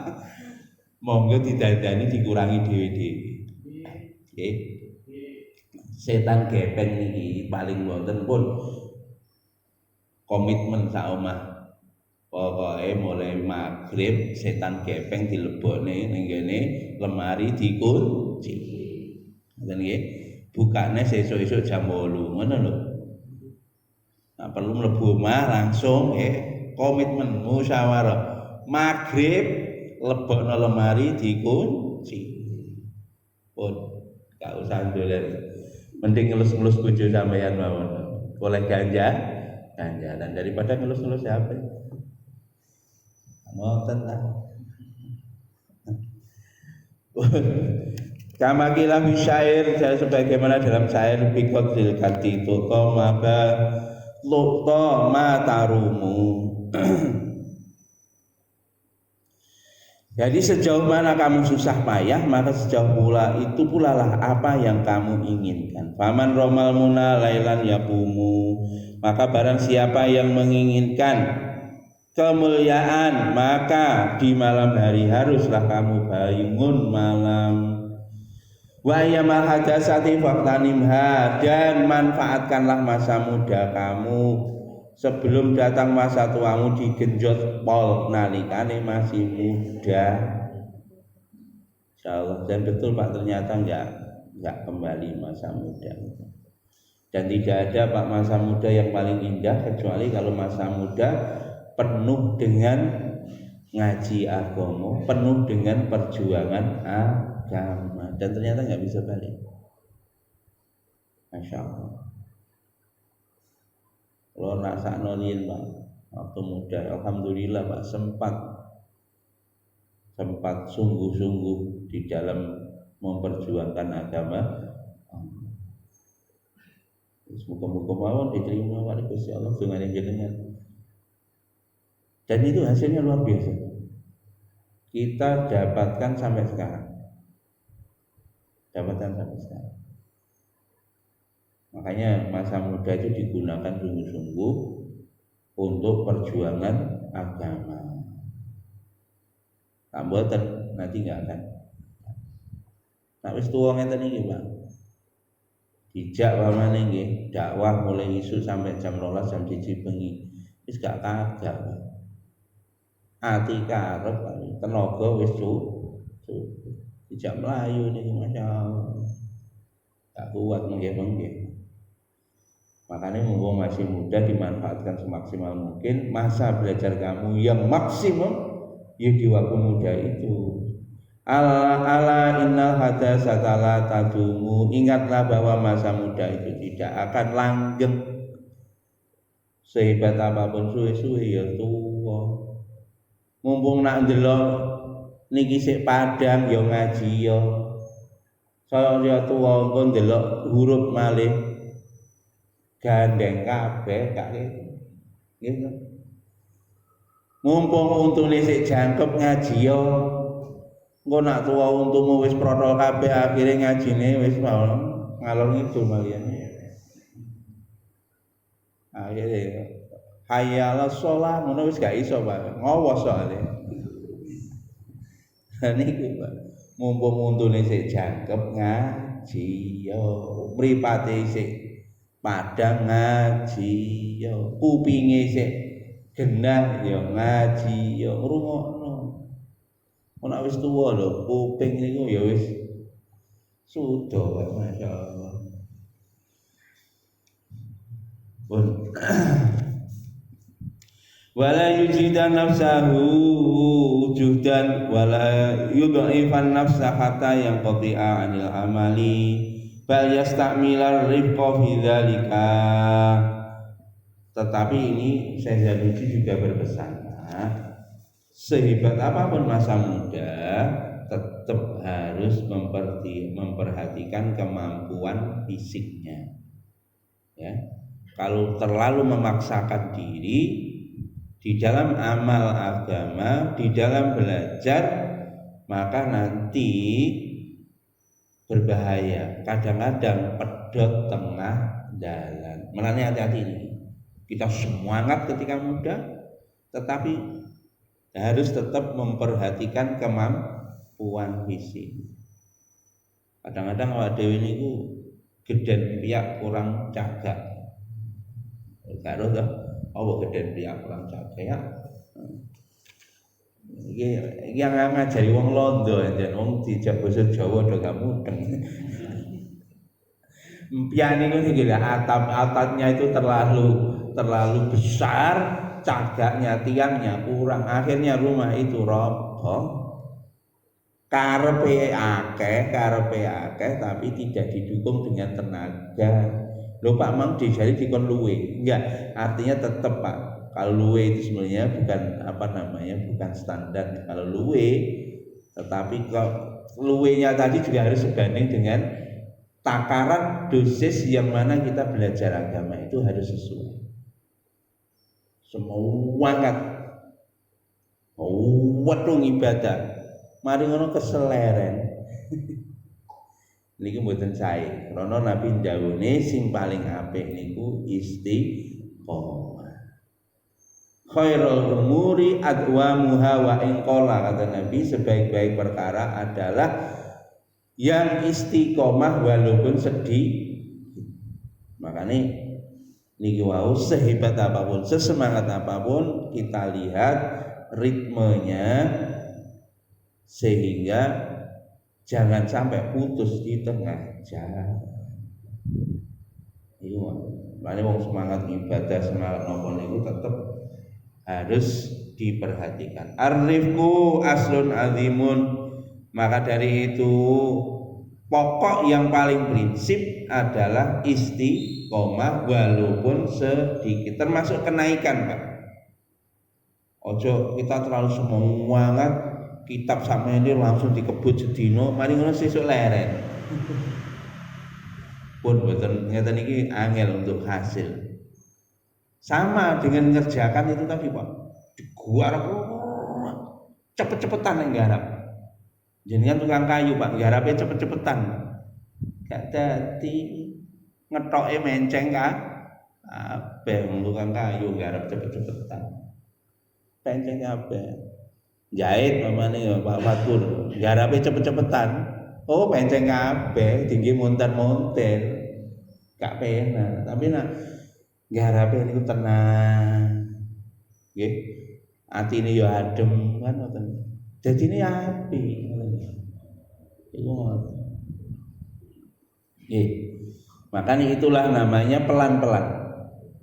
Monggo didandani dikurangi dhewe-dhewe. Nggih. Setan gepeng niki paling wonten pun komitmen sak omah. Pokoke mulai magrib setan gepeng dilebokne ning kene lemari dikunci. Ngoten nggih. Bukane sesuk-esuk jam 8 ngono lho. Nah, perlu mlebu omah langsung komitmen musyawarah. Magrib lebokno lemari dikunci. Pun gak usah ndolen. Mending ngelus-ngelus bojo sampeyan mawon. Oleh ganjaran daripada ngelus-ngelus HP. Ngoten ta. Kama kila syair sebagaimana dalam syair biqadril kati itu maka lukta matarumu. Jadi sejauh mana kamu susah payah, maka sejauh pula lah apa yang kamu inginkan. Faman romal muna lailan yaqumu, maka barang siapa yang menginginkan kemuliaan, maka di malam hari haruslah kamu bangun malam. Wa yamal hadasati faqtanimha, dan manfaatkanlah masa muda kamu. Sebelum datang masa tuamu digenjot pol nalikane masih muda. Insyaallah. Dan betul Pak, ternyata enggak kembali masa muda. Dan tidak ada Pak masa muda yang paling indah kecuali kalau masa muda penuh dengan ngaji agama, penuh dengan perjuangan agama, dan ternyata nggak bisa balik. Masya Allah. Kalau rasa nolin Pak, waktu muda, alhamdulillah Pak sempat sungguh-sungguh di dalam memperjuangkan agama. Semoga-moga mawon diterima oleh Gusti Allah dengan jenengan. Dan itu hasilnya luar biasa. Kita dapatkan sampai sekarang. Makanya masa muda itu digunakan sungguh-sungguh untuk perjuangan agama. Mboten nanti enggak akan. Nah wis tuwa ngeten iki, Pak. Dijak pamane nggih, dakwah mulai isu sampai jam 12 jam 1 bengi. Wis gak kagak, Pak. Ati karep tenaga wis dijak mlayu niki masyaallah. Tak kuat menggih-menggih. Makanya mumpung masih muda dimanfaatkan semaksimal mungkin. Masa belajar kamu yang maksimum ya di waktu muda itu. Ala innal hadasata la tadumu. Ingatlah bahwa masa muda itu tidak akan langgeng. Sehebat apapun suwe-suwe ya tua. Mumpung nak ndelok niki sik padhang ya ngaji ya. Saya tuwa engko ndelok huruf malih gandeng kabeh gak gitu. Mumpung untune sik jangkep ngaji yo. Engko nak tuwa untumu wis protol kabeh akhire ngajine wis ngalor ngidul malian. Akhire hayya shalah ngono wis gak iso, Pak. Ngowos soalé. Niku, Pak. Mumpung untune sik jangkep ngaji yo. Mripate sik padhang ngaji yo. Kupinge sik genah ya ngaji ya ngrungokno. Nek wis tuwa lho, kuping niku ya wis sudo, masyaallah. Pun wala yujidan nafsahu wujudan wala yudhifan nafsa hatta yang qati'a anil amali bal yastamilar rifqa fi dzalika. Tetapi ini Syekh Zanusi juga berpesan, sehebat apapun masa muda tetap harus memperhatikan kemampuan fisiknya. Ya, kalau terlalu memaksakan diri di dalam amal agama, di dalam belajar, maka nanti berbahaya. Kadang-kadang pedot tengah jalan. Makanya hati-hati ini. Kita semangat ketika muda, tetapi harus tetap memperhatikan kemampuan fisik. Kadang-kadang awak dhewe niku geden piyak kurang cagak. Karo to, apa geden piyak kurang cagak ya. Iki yang ngajari wong Londo enten wong dijak basa Jawa do gak mudeng. Mpian niku iki lho atap-atapnya itu terlalu besar, cagaknya tiangnya kurang, akhirnya rumah itu roboh. Karepe akeh tapi tidak didukung dengan tenaga. Lho Pak Mang dijari dikon luwe. Enggak, artinya tetap Pak. Kalau luwe itu sebenarnya bukan standar. Kalau luwe, tetapi kalau luwenya tadi juga harus sebanding dengan takaran dosis yang mana kita belajar agama itu harus sesuai. Semangat wedhung ibadah mari ngono keseleren. Niki mboten sae krana Nabi ndhawuhne sing paling apik niku istiqomah. Khairul umuri adwamuha wa in qala, kata Nabi, sebaik-baik perkara adalah yang istiqomah walaupun sedih. Makanya niki wau sehebat apapun, sesemangat apapun, kita lihat ritmenya sehingga jangan sampai putus di tengah jalan. Iku makanya wong semangat ibadah, semangat nopo niku tetap harus diperhatikan. Arifku aslun azimun. Maka dari itu pokok yang paling prinsip adalah istiqomah walaupun sedikit, termasuk kenaikan, Pak. Ojo kita terlalu semangat kitab sama ini langsung dikebut sedino, mari ngono sesuk leren. Pun boten ngeten iki angel untuk hasil. Sama dengan mengerjakan itu tadi, Pak. Digarap cepet-cepetan yang garap. Jenengan tukang kayu, Pak, garape cepet-cepetan. Gak dadi ngetoke menceng kabeh tukang kayu garap cepet-cepetan. Menceng kabeh. Jahit mamane ya Pak Fatur. Garape cepet-cepetan. Oh, menceng kabeh tinggi monten-monten. Gak penak, tapi nak garape niku tenang. Nggih. Atine ya adem kan ngoten. Dadine apik. Iku ngoten. Nggih. Makanya itulah namanya pelan-pelan.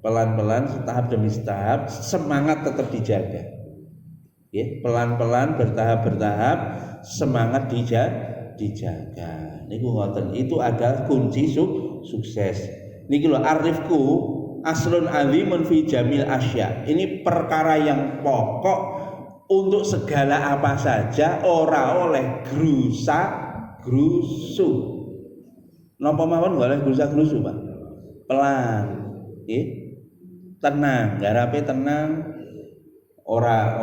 Pelan-pelan, setahap demi setahap, semangat tetap dijaga. Ya, pelan-pelan, bertahap-bertahap, semangat dijaga. Niku ngoten. Itu adalah kunci sukses. Niki lho arifku aslun azimun fi jamil asya. Ini perkara yang pokok untuk segala apa saja ora oleh grusa grusu. Napa mawon nggak oleh grusa grusu, Pak? Pelan, nggih. Tenang, garape tenang. Ora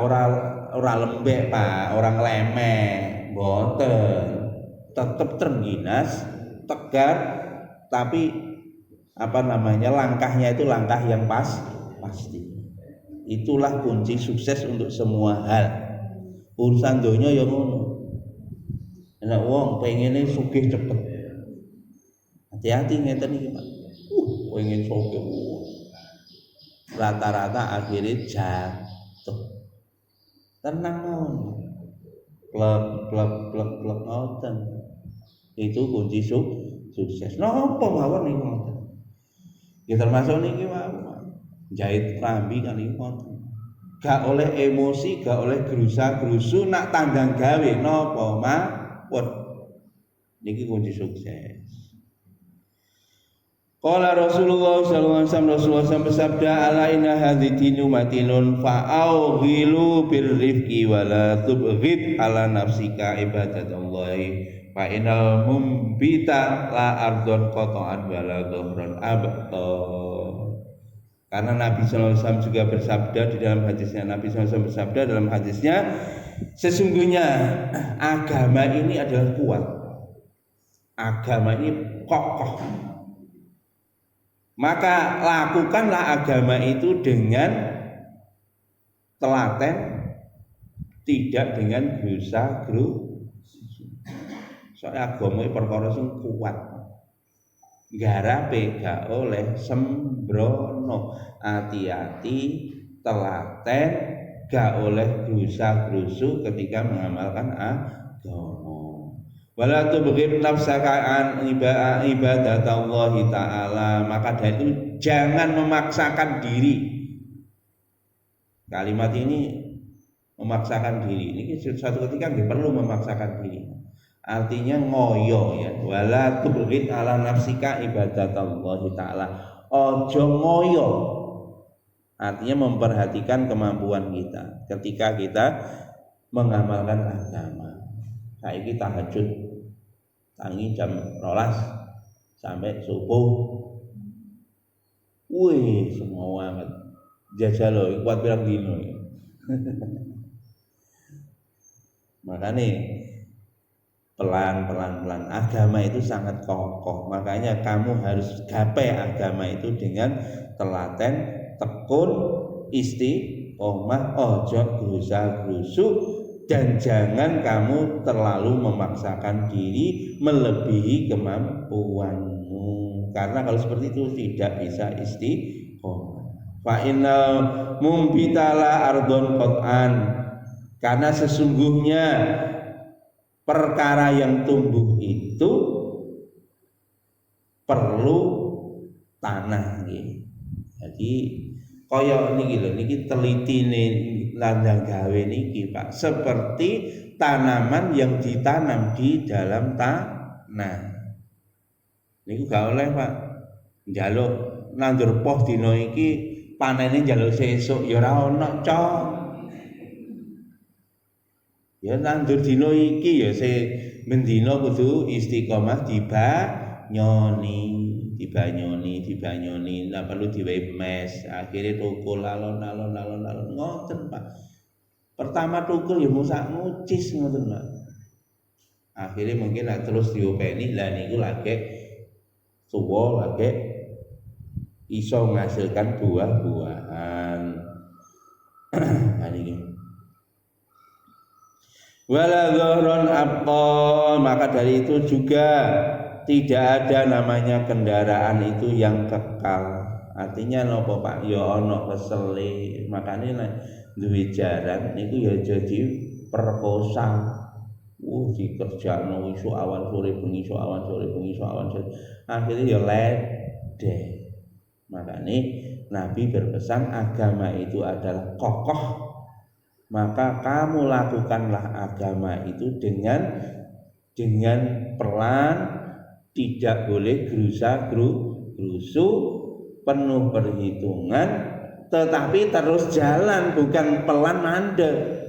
lembek, Pak, ora nglemeh, mboten. Tetep terengginas, tegar, tapi langkahnya itu langkah yang pasti. Itulah kunci sukses untuk semua hal. Urusan donya ya ngono. Nek wong pengene sugih cepet. Hati-hati ngeten iki, Pak. Pengen sugih. Rata-rata akhirnya jatuh. Tenang mawon. Plek ngoten. Itu kunci sukses. Napa mawon niku ngoten. Ya termasuk niki mawon. Jahit rambi kan niku ngoten. Gak oleh emosi, gak oleh gerusa-gerusu nak tanggang gawe napa mawon. Niki kunci sukses. Qala Rasulullah sallallahu alaihi wasallam bersabda ala inna hadzinu matinun fa'aughilu birrifqi wa la tubghid ala nafsika ibadatallahi fa innal mumbita la ardon qata'an wa la dhahran abqa. Karena Nabi sallallahu alaihi wasallam juga bersabda di dalam hadisnya, Nabi sallallahu alaihi wasallam bersabda dalam hadisnya, sesungguhnya agama ini adalah kuat. Agama ini kokoh. Maka lakukanlah agama itu dengan telaten, tidak dengan grusa-grusu. Soalnya agama itu perkara sing kuat. Garape gak oleh sembrono. Hati-hati, telaten, gak oleh grusa-grusu ketika mengamalkan agama. Wala tubghid nafsaka an ibadatallahi ta'ala. Maka dari itu jangan memaksakan diri. Kalimat ini memaksakan diri. Ini suatu ketika nggih perlu memaksakan diri. Artinya ngoyo ya. Wala tubghid ala nafsika ibadatallahi ta'ala. Ojo ngoyo. Artinya memperhatikan kemampuan kita ketika kita mengamalkan agama. Saiki tahajud tangi jam 12 sampai subuh. Wih, semua banget. Jajal loh, kuat pirang dino. Makanya pelan-pelan agama itu sangat kokoh. Makanya kamu harus gapai agama itu dengan telaten, tekun, istiqomah, ojo grusa-grusu. Dan jangan kamu terlalu memaksakan diri melebihi kemampuanmu. Karena kalau seperti itu tidak bisa istiqomah. Fa innal mumbitala ardon qat'an. Karena sesungguhnya perkara yang tumbuh itu perlu tanah. Jadi kaya niki lho, niki telitine landang gawe niki, Pak, seperti tanaman yang ditanam di dalam tanah. Niku gak oleh, Pak, njaluk nandur poh dina iki panene njaluk sesuk ya ora ana, Cok. Ya nandur dina iki ya mendina kudu istiqomah dibanyoni, ndak perlu diwehi mes. Akhire tukul alon-alon ngoten, Pak. Pertama tukul ya musak ngucis ngoten, Pak. Akhire mungkin terus diopeni, lah niku lagi tuwa lagi iso menghasilkan buah-buahan. Niki. Wala dhahron abqa, maka dari itu juga tidak ada namanya kendaraan itu yang kekal. Artinya nopo, Pak? Ya ana kesele. Makane nek duwe jaran niku ya jadi perkosa. Dikerjakno isu awan sore bengi, isu awan sore bengi, isu awan sore. Akhirnya ya ledeh. Makane Nabi berpesan agama itu adalah kokoh. Maka kamu lakukanlah agama itu dengan pelan, tidak boleh grusa-grusu, penuh perhitungan, tetapi terus jalan, bukan pelan mandek.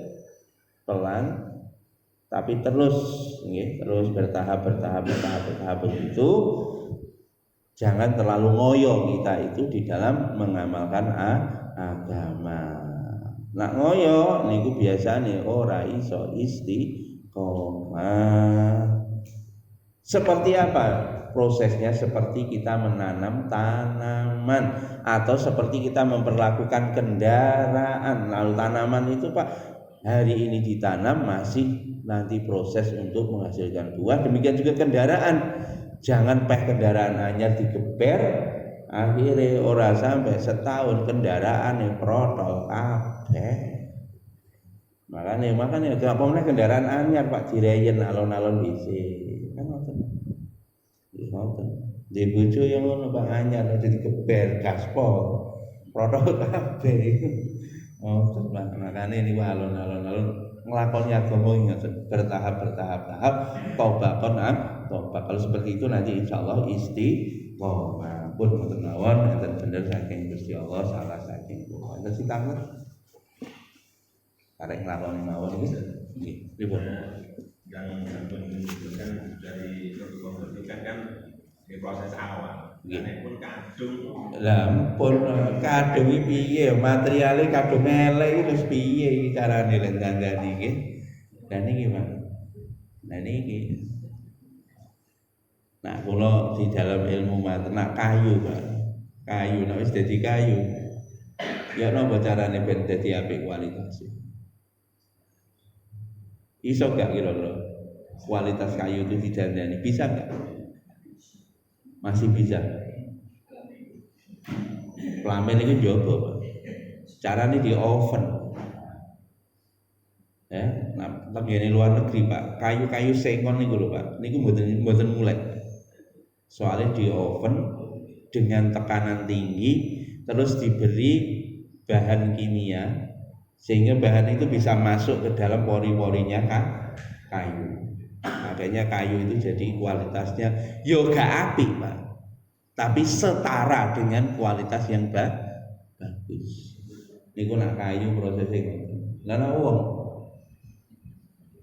pelan tapi terus terus bertahap begitu. Jangan terlalu ngoyo kita itu di dalam mengamalkan agama. Nak ngoyo niku biasane ora iso istiqomah. Seperti apa prosesnya? Seperti kita menanam tanaman atau seperti kita memperlakukan kendaraan. Lalu tanaman itu Pak, hari ini ditanam masih nanti proses untuk menghasilkan buah. Demikian juga kendaraan. Jangan kendaraan anyar digeber, akhirnya ora sampai setahun kendaraan yang protol kabeh. Makanya gak pomne kendaraan anyar Pak direyen alon-alon dhisik. Kan ngoten. Ngoten. Di bojo yang ngono Pak anyar aja digeber gaspol. Protol kabeh. Oh, makanya ini alon-alon ngelakoni agama ngoten bertahap tobat. Kalau seperti itu nanti insya Allah istiqomah. Pun mboten mawon enten bener saking Gusti Allah, salah saking kula. Enten sing karek nglakoni mawon iki nggih pripun yang menunjukkan dari pembentukan kan di proses awal. Nek pun kadung. Lah pun kadung iki piye? Materiale kadung elek iki wis piye iki carane lek dandani iki? Lah niki Pak. Nah niki. Nah, kula di dalam ilmu nak kayu, Pak. Kayu nek wis dadi kayu. Ya napa carane ben dadi apik kualitas? Iso gak kira-kira kualitas kayu itu didandani? Bisa gak? Masih bisa. Plamen itu njoba, Pak. Carane di oven. Ya, nah, tenggene luar negeri, Pak. Kayu-kayu sengon niku lho, Pak. Niku mboten mulai. Soalnya di oven dengan tekanan tinggi terus diberi bahan kimia sehingga bahan itu bisa masuk ke dalam pori-porinya kayu. Makanya kayu itu jadi kualitasnya gak apik Pak, tapi setara dengan kualitas yang bagus. Niku nak kayu prosesnya lah wong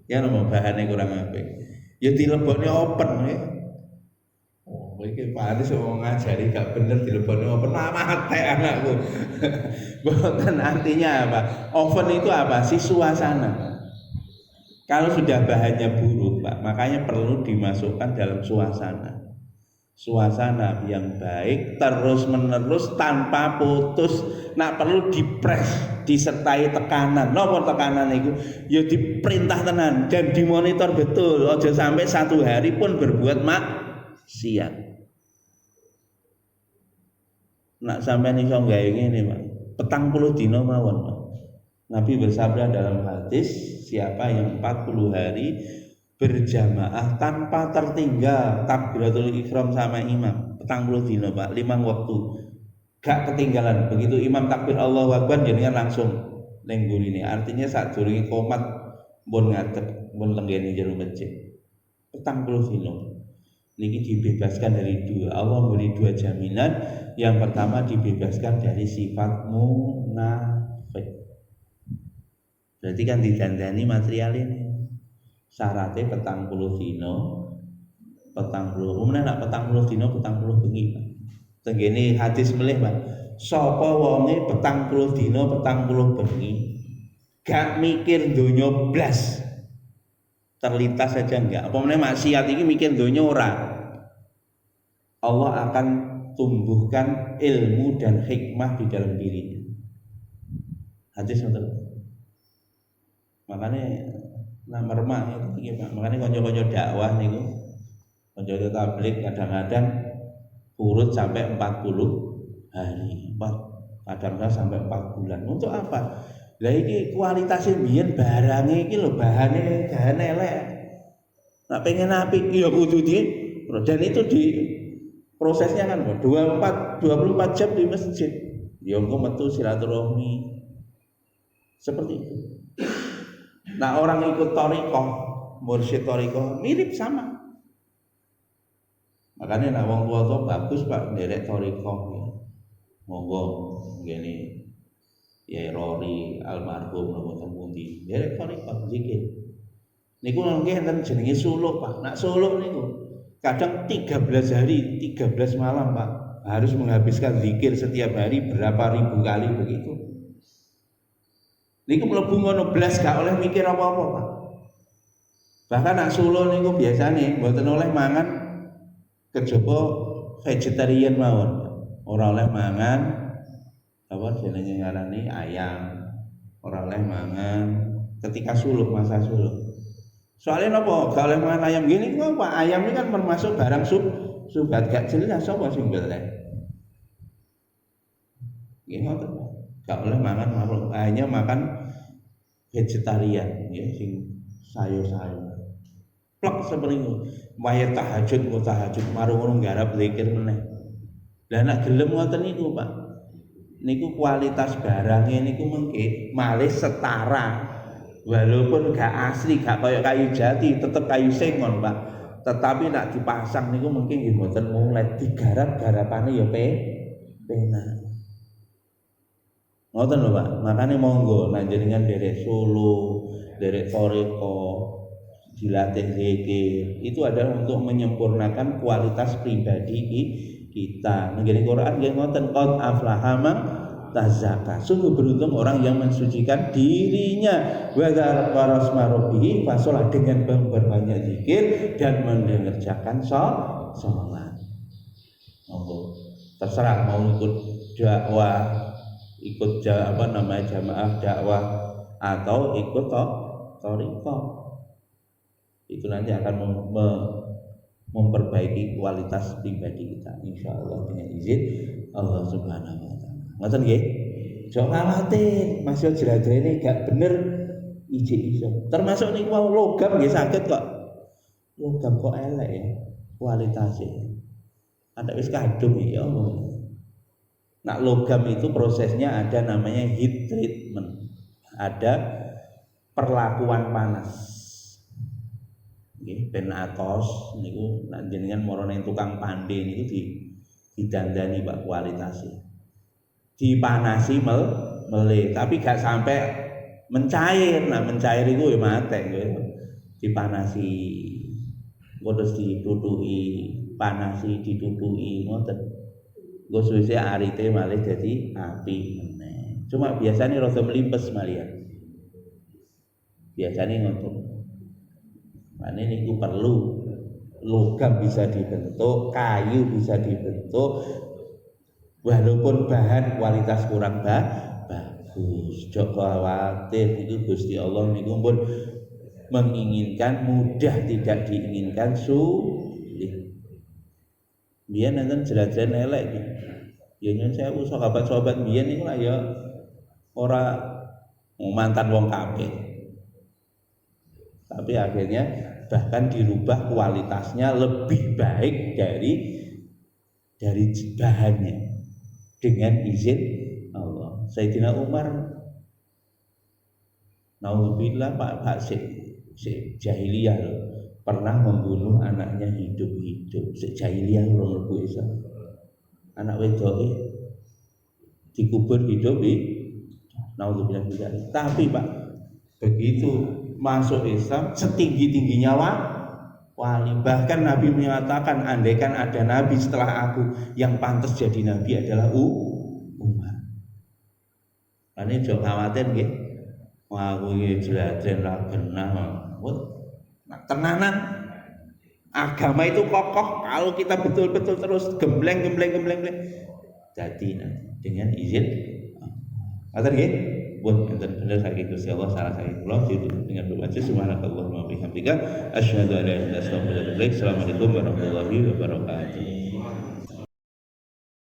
ya nama bahannya kurang apik ya dilebokne open ya. Iki Pak Anies mau ngajari gak bener dilebokne oven mate anakku. Bukan artinya apa? Oven itu apa sih? Suasana. Kalau sudah bahannya buruk, Pak, makanya perlu dimasukkan dalam suasana. Suasana yang baik terus-menerus tanpa putus. Nak perlu dipres, disertai tekanan. Napa tekanan itu? Ya diperintah tenan dan dimonitor betul. Aja sampai satu hari pun berbuat maksiat. Nak sampean iso gawe ngene, Pak. 40 dina mawon, Pak. Nabi bersabda dalam hadis, siapa yang 40 hari berjamaah tanpa tertinggal takbiratul ihram sama imam, 40 dina, Pak, 5 waktu. Gak ketinggalan. Begitu imam takbir Allahu Akbar jenengan langsung ning gurine. Artinya sadurunge qomat pun ngadeg, pun lenggene jero masjid. 40 dina. Niki dibebaskan dari dua. Allah memberi dua jaminan. Yang pertama dibebaskan dari sifat munafik. Berarti kan didandani material ini. Syaratnya 40 dino, 40. Umumnya nak 40 dino, 40 bengi. Tenggene hadis melih, Pak. Sapa wonge 40 dino, 40 bengi. Gak mikir donya blas. Terlintas saja enggak. Apa meneh maksiat iki mikir donya ora. Allah akan tumbuhkan ilmu dan hikmah di dalam dirinya. Hadis ngoten. Makanya nama remah itu iki Pak. Makanya kanca-kanca dakwah niku, kanca tabligh kadang-kadang urut sampai 40 hari. Kadang-kadang sampai 4 bulan. Untuk apa? Lah iki kualitasnya biyen barangnya iki lho, bahane elek. Nek pengen apik ya kudu dan itu di prosesnya kan 24 jam di masjid. Ya engko metu silaturahmi. Seperti itu. Nah, orang ikut thariqah, mursyid thariqah mirip sama. Makanya nek wong tuwa bagus Pak nderek thariqah. Monggo ngene ya Rory almarhum napa tempundi derek tarekat zikir niku nggih enten jenenge suluk Pak. Nak suluk niku kadang 13 hari 13 malam Pak harus menghabiskan zikir setiap hari berapa ribu kali begitu. Niku mlebu ngono blas gak oleh mikir apa-apa Pak. Bahkan nak suluk niku biasane mboten oleh mangan kejaba vegetarian mawon. Ora oleh mangan apa jenenge ngarani ayam, ora oleh mangan ketika suluk masa suluk. Soalnya napa gak oleh mangan ayam gini kok Pak ayam ini kan termasuk barang subhat gak jelas sapa sing golek. Nggih ngoten. Gak oleh mangan makhluk hanya makan vegetarian ya sing sayur-sayur. Plek seperti itu. Waya tahajud marung-marung garap zikir meneh. Lah nek gelem ngoten niku Pak. Niku kualitas barangnya niku mengke malih setara walaupun gak asli gak kaya kayu jati tetep kayu sengon Pak tetapi nak dipasang niku mungkin nggih mboten mulai digarap-garapane ya penak ngoten lho Pak makane monggo nek jenengan derek solo derek toreko dilatih zikir itu adalah untuk menyempurnakan kualitas pribadi kita. Nggih Quran nggih ngoten qad aflaha man tazakka. Sungguh beruntung orang yang mensucikan dirinya wa dzakara asma rabbih fasolah dengan berbanyak zikir dan mengerjakan salat. Monggo terserah mau ikut dakwah, ikut jamaah dakwah atau ikut thariqah. Itu nanti akan memperbaiki kualitas pribadi kita insyaallah dengan izin Allah Subhanahu wa taala. Ngoten nggih. Aja khawatir, masih jera-jerene gak bener ijik iso. Termasuk niku logam nggih saged kok. Logam kok elek ya kualitasnya. Ada wis kadung ya Allah. Nak logam itu prosesnya ada namanya heat treatment. Ada perlakuan panas. Nggih ben atos niku nek jenengan marane tukang pandhe niku didandani Pak kualitasnya. Dipanasi meleh tapi gak sampai mencair. Nah mencair iku ya mate nggih. Dipanasi terus ditutuki, panasi ditutuki ngoten. Nggo suwe arite malih dadi api meneh. Cuma biasanya rada melimpes malian. Biasanya ngoten. Nah ini perlu logam bisa dibentuk, kayu bisa dibentuk, walaupun bahan kualitas kurang bagus. Joko khawatir itu Gusti Allah niku pun menginginkan mudah tidak diinginkan sulit. Biyen nenten jelas-jelas elek iki. Ya nyun sewu sahabat-sahabat biyen niku lah ya ora mantan wong kafir. Tapi akhirnya bahkan dirubah kualitasnya lebih baik dari bahannya dengan izin Allah. Sayyidina Umar naudzubillah Pak jahiliyah loh, pernah membunuh anaknya hidup-hidup. Jahiliyah urung mlebu Islam. Anak wedoke dikubur hidup naudzubillah. Tapi Pak begitu masuk Islam setinggi-tingginya wali. Bahkan Nabi menyatakan andaikan ada Nabi setelah aku yang pantas jadi Nabi adalah Umar. Ini jangan khawatir nggih. Wah aku iki jelajen ra genah. Nah, tenanan agama itu kokoh kalau kita betul-betul terus gembleng. Jadi dengan izin ngoten nggih. Buat enten bener saking Gusti Allah salah saking kula dengan berbaca subhanakallahumma wa bihamdika asyhadu an la ilaha illa anta astaghfiruka wa atubu ilaik. Assalamualaikum warahmatullahi wabarakatuh.